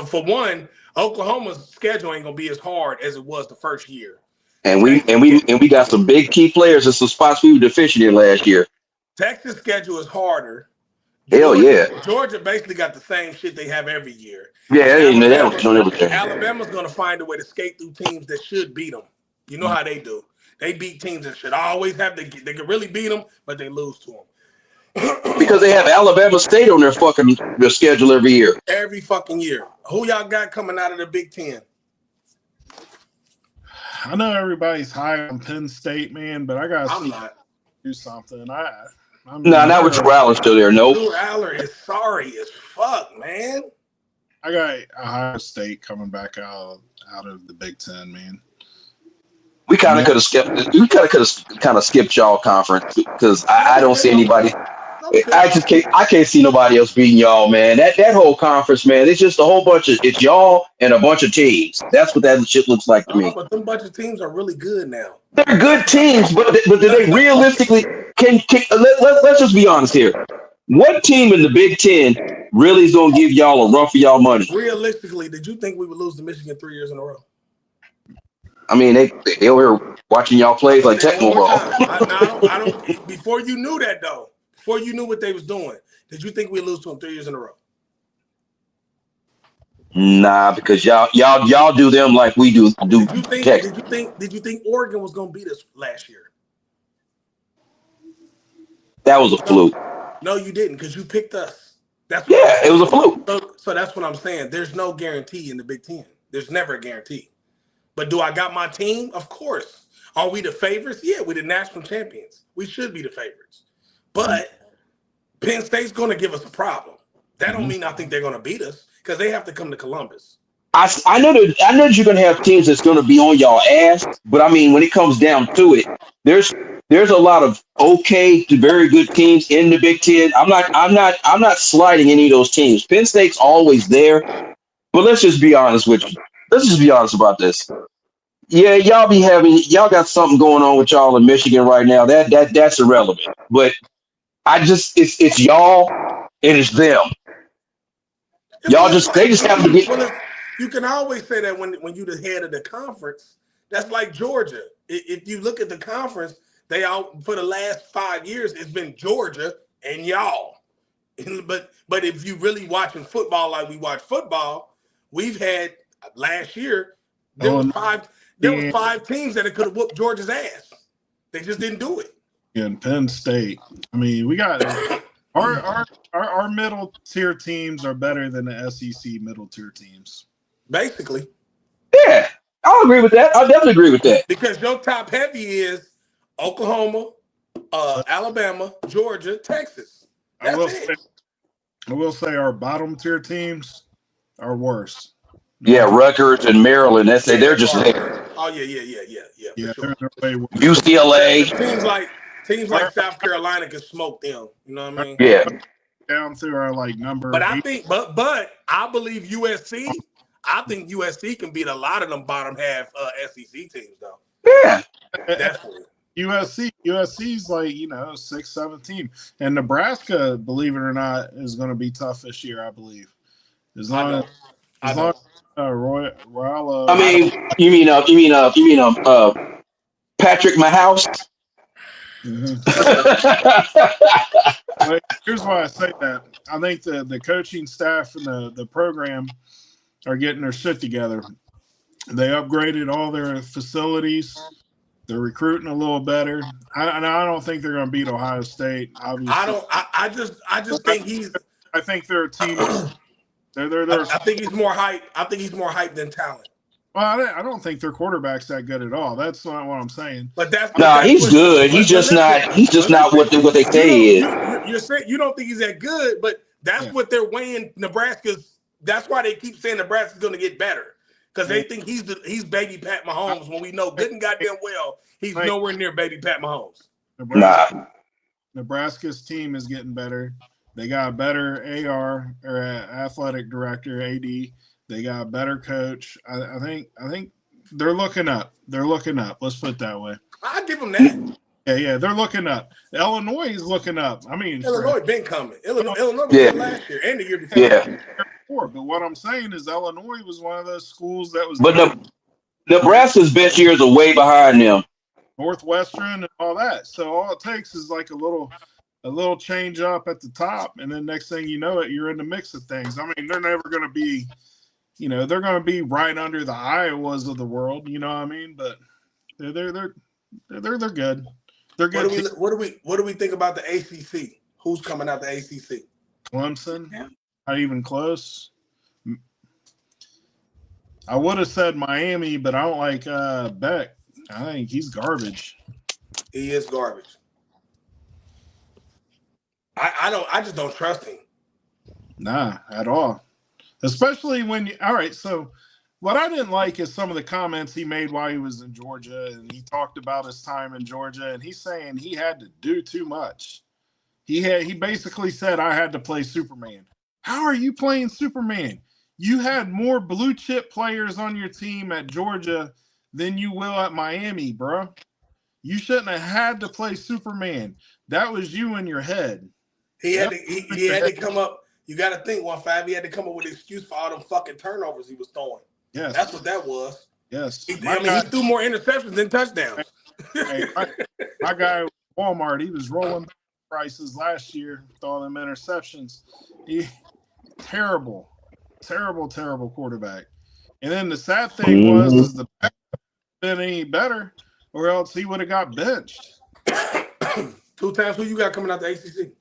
for one, Oklahoma's schedule ain't gonna be as hard as it was the first year. And we got some big key players in some spots we were deficient in last year. Texas' schedule is harder. Hell yeah. Georgia basically got the same shit they have every year. Yeah, Alabama's going to find a way to skate through teams that should beat them. You know how they do. They beat teams that should always have they can really beat them, but they lose to them. Because they have Alabama State on their schedule every year. Every fucking year. Who y'all got coming out of the Big Ten? I know everybody's high on Penn State, man, but I got to do something. Not with Drew Allen still there. Nope. Drew Allen is sorry as fuck, man. I got Ohio State coming back out of the Big Ten, man. We kind of could have skipped. We could have skipped y'all conference because I don't see anybody. I can't see nobody else beating y'all, man. That whole conference, man. It's just a whole bunch of y'all and a bunch of teams. That's what that shit looks like to me. But them bunch of teams are really good now. They're good teams, but do they realistically let's just be honest here. What team in the Big Ten really is going to give y'all a run for y'all money? Realistically, did you think we would lose to Michigan 3 years in a row? I mean, they were watching y'all play like Tecmo Ball. I don't. Before you knew that, though, before you knew what they was doing, did you think we'd lose to them 3 years in a row? Nah, because y'all do them like we do. Did you think Oregon was going to beat us last year? That was a fluke. No, you didn't, because you picked us. It was a fluke. So that's what I'm saying. There's no guarantee in the Big Ten. There's never a guarantee. But do I got my team? Of course. Are we the favorites? Yeah, we're the national champions. We should be the favorites. But Penn State's going to give us a problem. That don't mean I think they're going to beat us because they have to come to Columbus. I know that you're going to have teams that's going to be on y'all ass, but I mean, when it comes down to it, there's a lot of okay to very good teams in the Big Ten. I'm not slighting any of those teams. Penn State's always there, but let's just be honest with you. Let's just be honest about this. Yeah, y'all got something going on with y'all in Michigan right now. That's irrelevant. But it's y'all and it's them. They just have to get. You can always say that when you're the head of the conference. That's like Georgia. If you look at the conference, they all for the last 5 years it's been Georgia and y'all. But if you really watching football like we watch football, we've had last year there was 5 teams that could have whooped Georgia's ass. They just didn't do it. In Penn State, I mean, we got our middle tier teams are better than the SEC middle tier teams. Basically. Yeah, I'll agree with that. I'll definitely agree with that. Because your top heavy is Oklahoma, Alabama, Georgia, Texas. I will say our bottom tier teams are worse. Yeah, Rutgers and Maryland. They're just there. Oh yeah. For sure. UCLA. Teams like South Carolina can smoke them. You know what I mean? Yeah. Down through our number. But I think, but I believe USC. I think USC can beat a lot of them bottom half SEC teams, though. Yeah, definitely. USC's 6th, 7th team, and Nebraska, believe it or not, is going to be tough this year. I believe. As long as Royal. I mean, you mean Patrick Mahouse? Mm-hmm. Here's why I say that. I think the coaching staff and the program are getting their shit together. They upgraded all their facilities. They're recruiting a little better. I don't think they're going to beat Ohio State. Obviously, I just think I think they're a team. I think he's more hype. I think he's more hype than talent. Well, I don't think their quarterback's that good at all. That's not what I'm saying. But he's good. He's just not what they say he is. you're saying you don't think he's that good, but that's what they're weighing Nebraska's. That's why they keep saying Nebraska's going to get better because they think he's baby Pat Mahomes. When we know good and goddamn well he's nowhere near baby Pat Mahomes. Nebraska's team is getting better. They got a better AR or athletic director, AD. They got a better coach. I think they're looking up. They're looking up. Let's put it that way. I give them that. Yeah, they're looking up. Illinois is looking up. I mean, Illinois been coming. Illinois was good last year and the year before. Yeah. But what I'm saying is Illinois was one of those schools that was. But Nebraska's best years are way behind them. Northwestern and all that. So all it takes is like a little change up at the top, and then next thing you know it, you're in the mix of things. I mean, they're never going to be, they're going to be right under the Iowas of the world. You know what I mean? But they're good. They're good. What do we think about the ACC? Who's coming out the ACC? Clemson. Yeah. Not even close. I would have said Miami, but I don't like Beck. I think he's garbage. He is garbage. I just don't trust him. Nah, at all. Especially when all right, so what I didn't like is some of the comments he made while he was in Georgia, and he talked about his time in Georgia, and he's saying he had to do too much. He basically said, I had to play Superman. How are you playing Superman? You had more blue chip players on your team at Georgia than you will at Miami, bro. You shouldn't have had to play Superman. That was you in your head. He had to come up. You got to think 1-5. He had to come up with an excuse for all them fucking turnovers he was throwing. Yes. That's what that was. Yes. He threw more interceptions than touchdowns. Hey, my guy at Walmart, he was rolling prices last year with all them interceptions. Terrible quarterback. And then the sad thing was is the back been any better, or else he would have got benched. 2 times. Who you got coming out the ACC?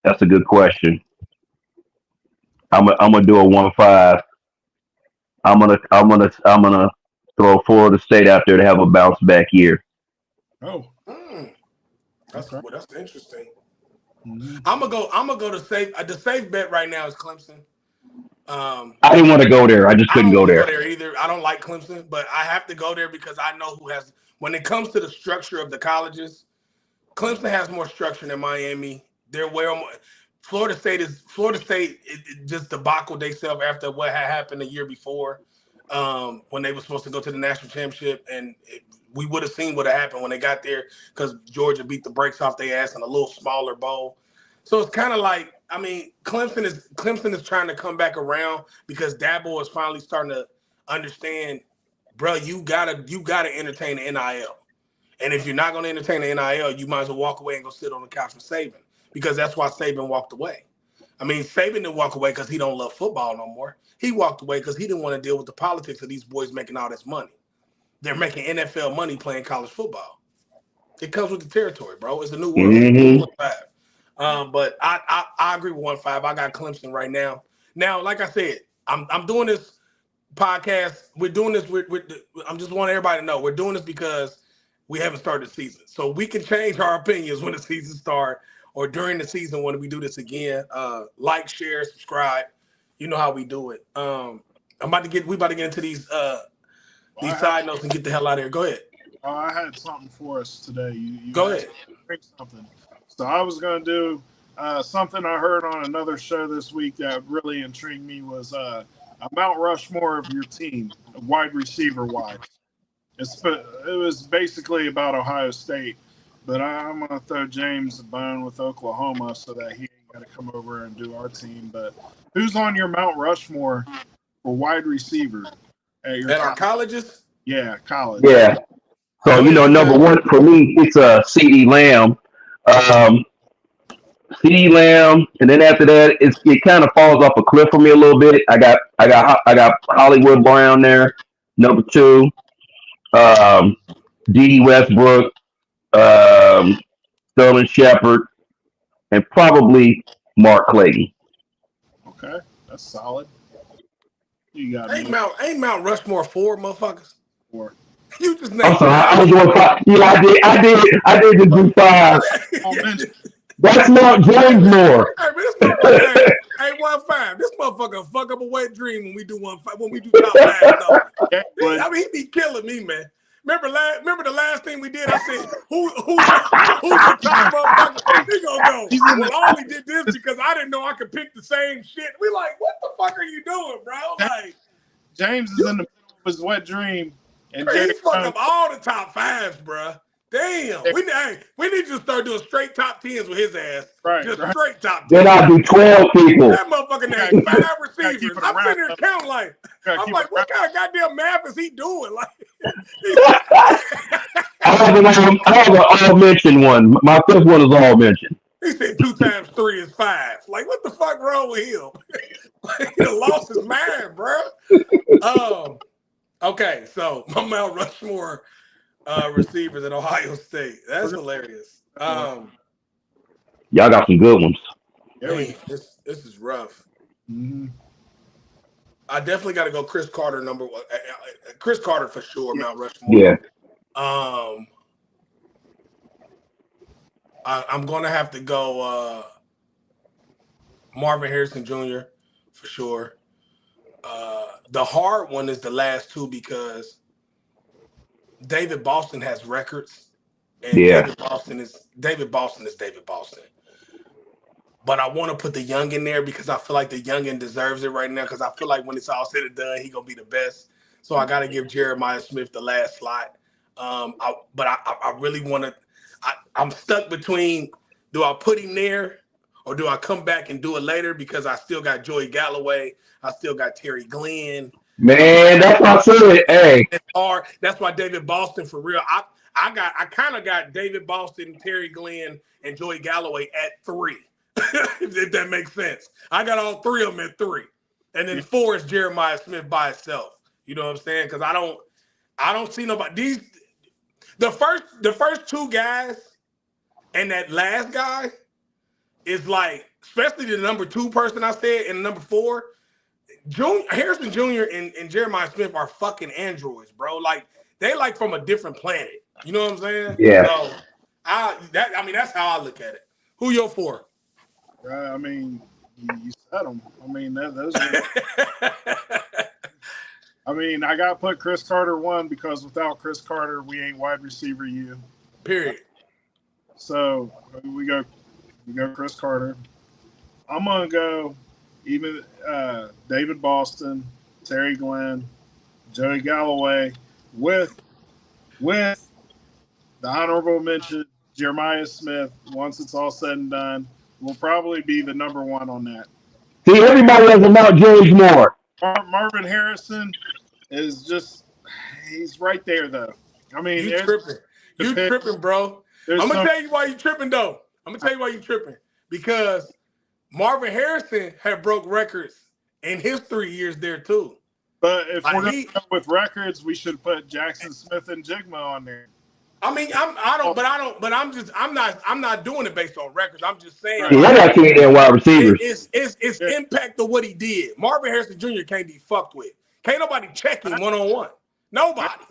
That's a good question. I'm gonna do a 1-5. I'm gonna throw Florida State out there to have a bounce back year. Oh, that's interesting. Mm-hmm. I'm gonna go to safe. The safe bet right now is Clemson. I didn't want to go there. I just couldn't go there. Either. I don't like Clemson, but I have to go there because I know who has. When it comes to the structure of the colleges, Clemson has more structure than Miami. They're way more. Florida State it just debacle themselves after what had happened the year before, when they were supposed to go to the national championship, and we would have seen what had happened when they got there because Georgia beat the brakes off their ass in a little smaller bowl. So it's kind of like, I mean, Clemson is trying to come back around because Dabo is finally starting to understand, bro, you gotta entertain the NIL. And if you're not going to entertain the NIL, you might as well walk away and go sit on the couch with Saban, because that's why Saban walked away. I mean, Saban didn't walk away because he don't love football no more. He walked away because he didn't want to deal with the politics of these boys making all this money. They're making NFL money playing college football. It comes with the territory, bro. It's a new world. Mm-hmm. But I agree with 1-5. I got Clemson right now. Now, like I said, I'm doing this podcast. We're doing this I'm just want everybody to know we're doing this because we haven't started the season. So we can change our opinions when the season starts or during the season when we do this again. Like, share, subscribe. You know how we do it. We about to get into these side notes and get the hell out of here. Go ahead. I had something for us today. You go ahead. Something. So I was going to do something I heard on another show this week that really intrigued me was a Mount Rushmore of your team, wide receiver wise. It was basically about Ohio State, but I'm going to throw James a bone with Oklahoma so that he ain't got to come over and do our team. But who's on your Mount Rushmore for wide receiver at our colleges? Yeah, college. Yeah. So, number one for me, it's CeeDee Lamb. CeeDee Lamb, and then after that, it kind of falls off a cliff for me a little bit. I got Hollywood Brown there, number 2. D. Westbrook, Sterling Shepard, and probably Mark Clayton. Okay, that's solid. You got Ain't Mount Rushmore 4 motherfuckers? 4. You just I'm named sorry, I was doing 5. Yeah, I did just do 5. Oh, mention. That's not James Moore. Hey, man, this motherfucker, hey, 1-5. This motherfucker fuck up a wet dream when we do top 5 though. Yeah, but I mean, he be killing me, man. Remember the last thing we did? I said, who's the top motherfucker? He gonna go. Well, I only did this because I didn't know I could pick the same shit. We like, what the fuck are you doing, bro? Like, James is in the middle of his wet dream, and he Jerry fucked up all the top 5s, bro. Damn, we need to start doing straight top 10s with his ass. Right, Just right. straight top 10s. Then I'll do 12 people. That motherfucker named 5 keep receivers. it I'm around, sitting here counting like, Gotta I'm keep like, it what kind of goddamn math is he doing? Like, I have an all mention one. My first one is all mention. he said 2 times 3 is 5. Like, what the fuck wrong with him? He done lost his mind, bro. Okay, so my Mount Rushmore receivers at Ohio State. That's hilarious. Y'all got some good ones. Man, this is rough. Mm-hmm. I definitely got to go Chris Carter number 1. Chris Carter for sure, Mount Rushmore. Yeah. I'm going to have to go Marvin Harrison Jr. for sure. The hard one is the last two because David Boston has records, and David Boston is David Boston. But I want to put the young in there because I feel like the youngin deserves it right now because I feel like when it's all said and done, he gonna be the best. So I got to give Jeremiah Smith the last slot. But I really want to. I'm stuck between do I put him there or do I come back and do it later because I still got Joey Galloway, I still got Terry Glenn. Man, that's what I said. Hey, It's hard. That's why David Boston for real. I kind of got David Boston, Terry Glenn, and Joey Galloway at 3. If that makes sense. I got all 3 of them at 3. And then 4 is Jeremiah Smith by itself. You know what I'm saying? Because I don't see nobody. The first 2 guys and that last guy is like, especially the number 2 person I said and number 4, Harrison Jr. and Jeremiah Smith are fucking androids, bro. Like they like from a different planet. You know what I'm saying? Yeah. So that's how I look at it. Who your 4? I mean, you said them. I mean, those are. I mean, I got to put Chris Carter 1 because without Chris Carter, we ain't wide receiver U. Period. So we go Chris Carter. I'm gonna go even David Boston, Terry Glenn, Joey Galloway with the honorable mention Jeremiah Smith. Once it's all said and done, will probably be the number 1 on that. see, everybody has about James Moore. Marvin Harrison is he's right there though. I mean, You tripping. You tripping, bro. I'm going to tell you why you tripping, though. I'm going to tell you why you tripping. Because Marvin Harrison had broke records in his 3 years there, too. But if we're going to go with records, we should put Jackson Smith and Jigma on there. I mean, I'm not doing it based on records. I'm just saying. Yeah, I got 10 wide receivers. It's impact of what he did. Marvin Harrison Jr. can't be fucked with. Can't nobody check him one-on-one. Nobody.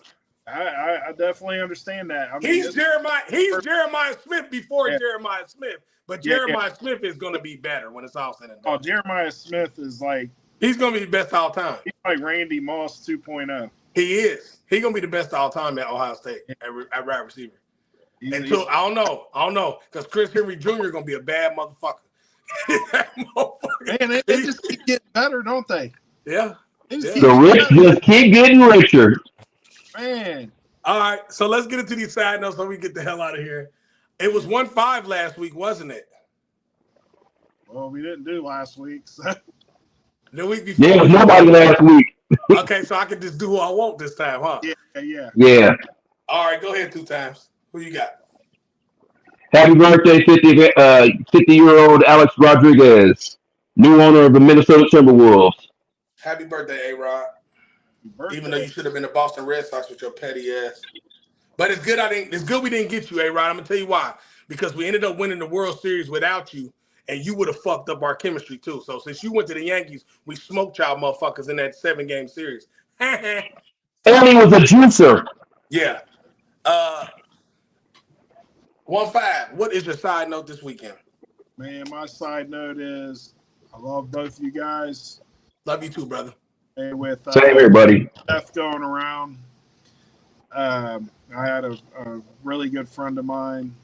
I definitely understand that. I mean, He's Jeremiah Smith before Jeremiah Smith, but Jeremiah Smith is going to be better when it's all said and done. Oh, Jeremiah Smith is like he's going to be the best all time. He's like Randy Moss 2.0. He is. He's going to be the best all time at Ohio State at wide receiver. I don't know, because Chris Henry Jr. is going to be a bad motherfucker. Man, they just keep getting better, don't they? Yeah. The rich just keep getting richer. Man. All right, so let's get into these side notes so we get the hell out of here. It was 1-5 last week, wasn't it? Well, we didn't do last week. So. The week before. Yeah, it was nobody last week. Okay, so I can just do who I want this time, huh? Yeah. All right, go ahead 2 times. Who you got? Happy birthday, 50-year-old Alex Rodriguez, new owner of the Minnesota Timberwolves. Happy birthday, A-Rod. Even though you should have been the Boston Red Sox with your petty ass. But it's good we didn't get you, A-Rod. I'm gonna tell you why. Because we ended up winning the World Series without you, and you would have fucked up our chemistry too. So since you went to the Yankees, we smoked y'all motherfuckers in that 7-game series. And he was a juicer. Yeah. 1-5. What is your side note this weekend? Man, my side note is I love both you guys. Love you too, brother. And with Same here, buddy. death going around, I had a really good friend of mine,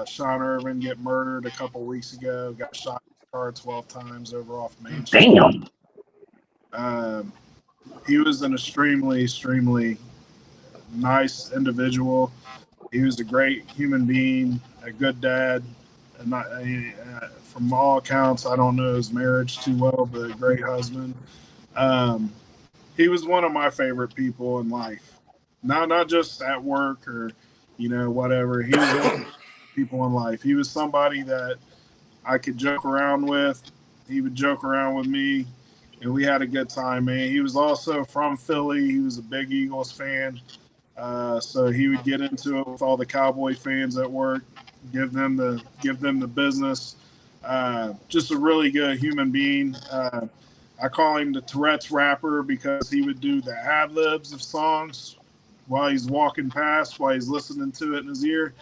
Sean Irvin, get murdered a couple weeks ago. Got shot in his car 12 times over off Main Street. Damn. He was an extremely nice individual. He was a great human being, a good dad, and from all accounts, I don't know his marriage too well, but a great husband. He was one of my favorite people in life. Not just at work or, whatever. He was one of the people in life. He was somebody that I could joke around with. He would joke around with me, and we had a good time, man. He was also from Philly. He was a big Eagles fan. So he would get into it with all the Cowboy fans at work, give them the business. Just a really good human being. I call him the Tourette's rapper because he would do the ad libs of songs while he's walking past, while he's listening to it in his ear.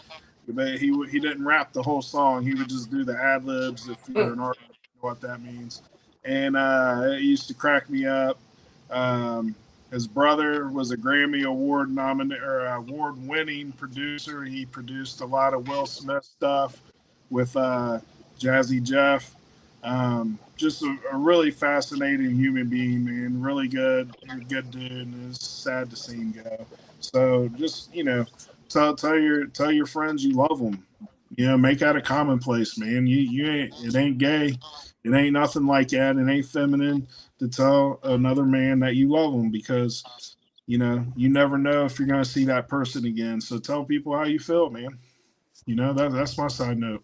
But he didn't rap the whole song. He would just do the ad libs. If you're an artist, you know what that means. And it used to crack me up. His brother was a Grammy award-winning producer. He produced a lot of Will Smith stuff with Jazzy Jeff. Just a really fascinating human being, man. Really good dude, and it's sad to see him go. So just tell your friends you love them. Make that a commonplace, man. It ain't gay, it ain't nothing like that. It ain't feminine to tell another man that you love them because you never know if you're gonna see that person again. So tell people how you feel, man. That's my side note.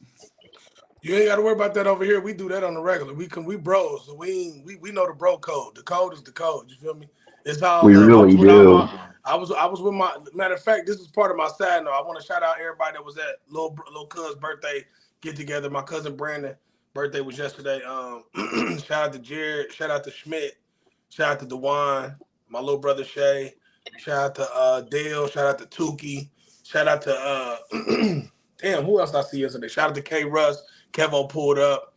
You ain't got to worry about that over here. We do that on the regular. We bros, so we know the bro code. The code is the code. You feel me? It's all We love. really do. I was with my matter of fact. This is part of my side note. I want to shout out everybody that was at little cuz birthday get together. My cousin Brandon birthday was yesterday. Shout out to Jared. Shout out to Schmidt. Shout out to Dewan. My little brother Shay. Shout out to Dale. Shout out to Tukey. Shout out to damn, who else I see yesterday? Shout out to K Russ. Kevo pulled up.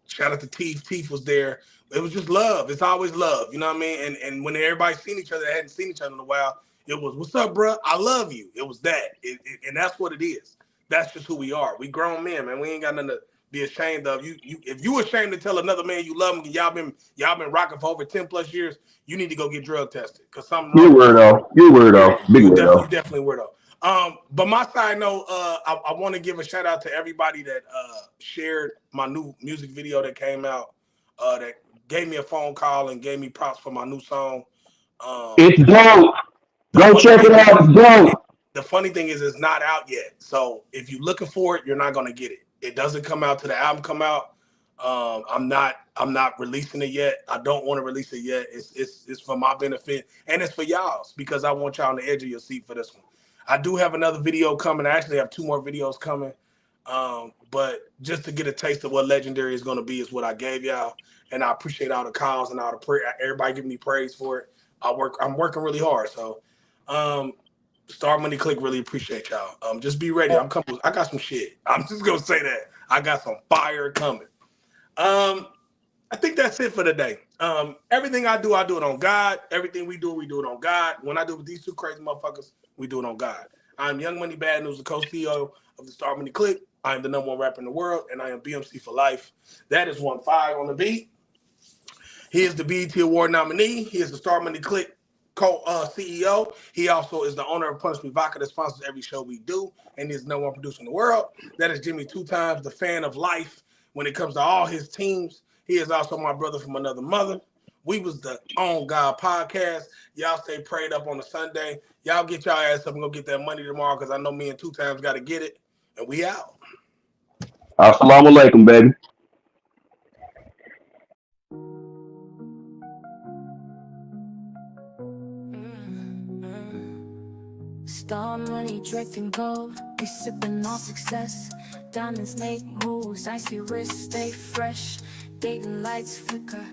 Shout out to Teef. Teef was there. It was just love. It's always love. You know what I mean? And when everybody seen each other, that hadn't seen each other in a while, it was, what's up, bro? I love you. It was that. And that's what it is. That's just who we are. We grown men, man. We ain't got nothing to be ashamed of. If you ashamed to tell another man you love him and y'all been rocking for over 10 plus years, you need to go get drug tested. Cause something wrong. You weirdo. Big You weirdo. definitely weirdo. But my side note, I want to give a shout out to everybody that shared my new music video that came out, that gave me a phone call and gave me props for my new song. It's dope. Go check it out. It's dope. The funny thing is it's not out yet. So if you're looking for it, you're not gonna get it. It doesn't come out till the album come out. I'm not releasing it yet. I don't want to release it yet. It's for my benefit and it's for y'all's because I want y'all on the edge of your seat for this one. I do have another video coming. I actually have 2 more videos coming. But just to get a taste of what Legendary is going to be is what I gave y'all. And I appreciate all the calls and all the everybody giving me praise for it. I'm working really hard. So Star Money Click really appreciate y'all. Just be ready. I'm coming. I got some shit. I'm just going to say that. I got some fire coming. I think that's it for today. Everything I do it on God. Everything we do it on God. When I do it with these 2 crazy motherfuckers, we do it on God. I'm Young Money Bad News, the co-CEO of the Star Money Click. I am the #1 rapper in the world, and I am BMC for life. That is 1-5 on the beat. He is the BET Award nominee. He is the Star Money Click CEO. He also is the owner of Punch Me Vodka that sponsors every show we do, and he is the #1 producer in the world. That is Jimmy 2 times, the fan of life when it comes to all his teams. He is also my brother from another mother. We was the On Gawd Podcast. Y'all stay prayed up on a Sunday. Y'all get y'all ass up and go get that money tomorrow because I know me and 2 times got to get it. And we out. Assalamu alaikum, baby. Star money draped in gold, we sipping on success. Diamonds make moves, icy wrists stay fresh. Dating lights flicker,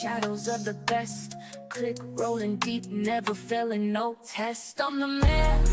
shadows of the best. Click rolling deep, never failing, no test. I'm the man.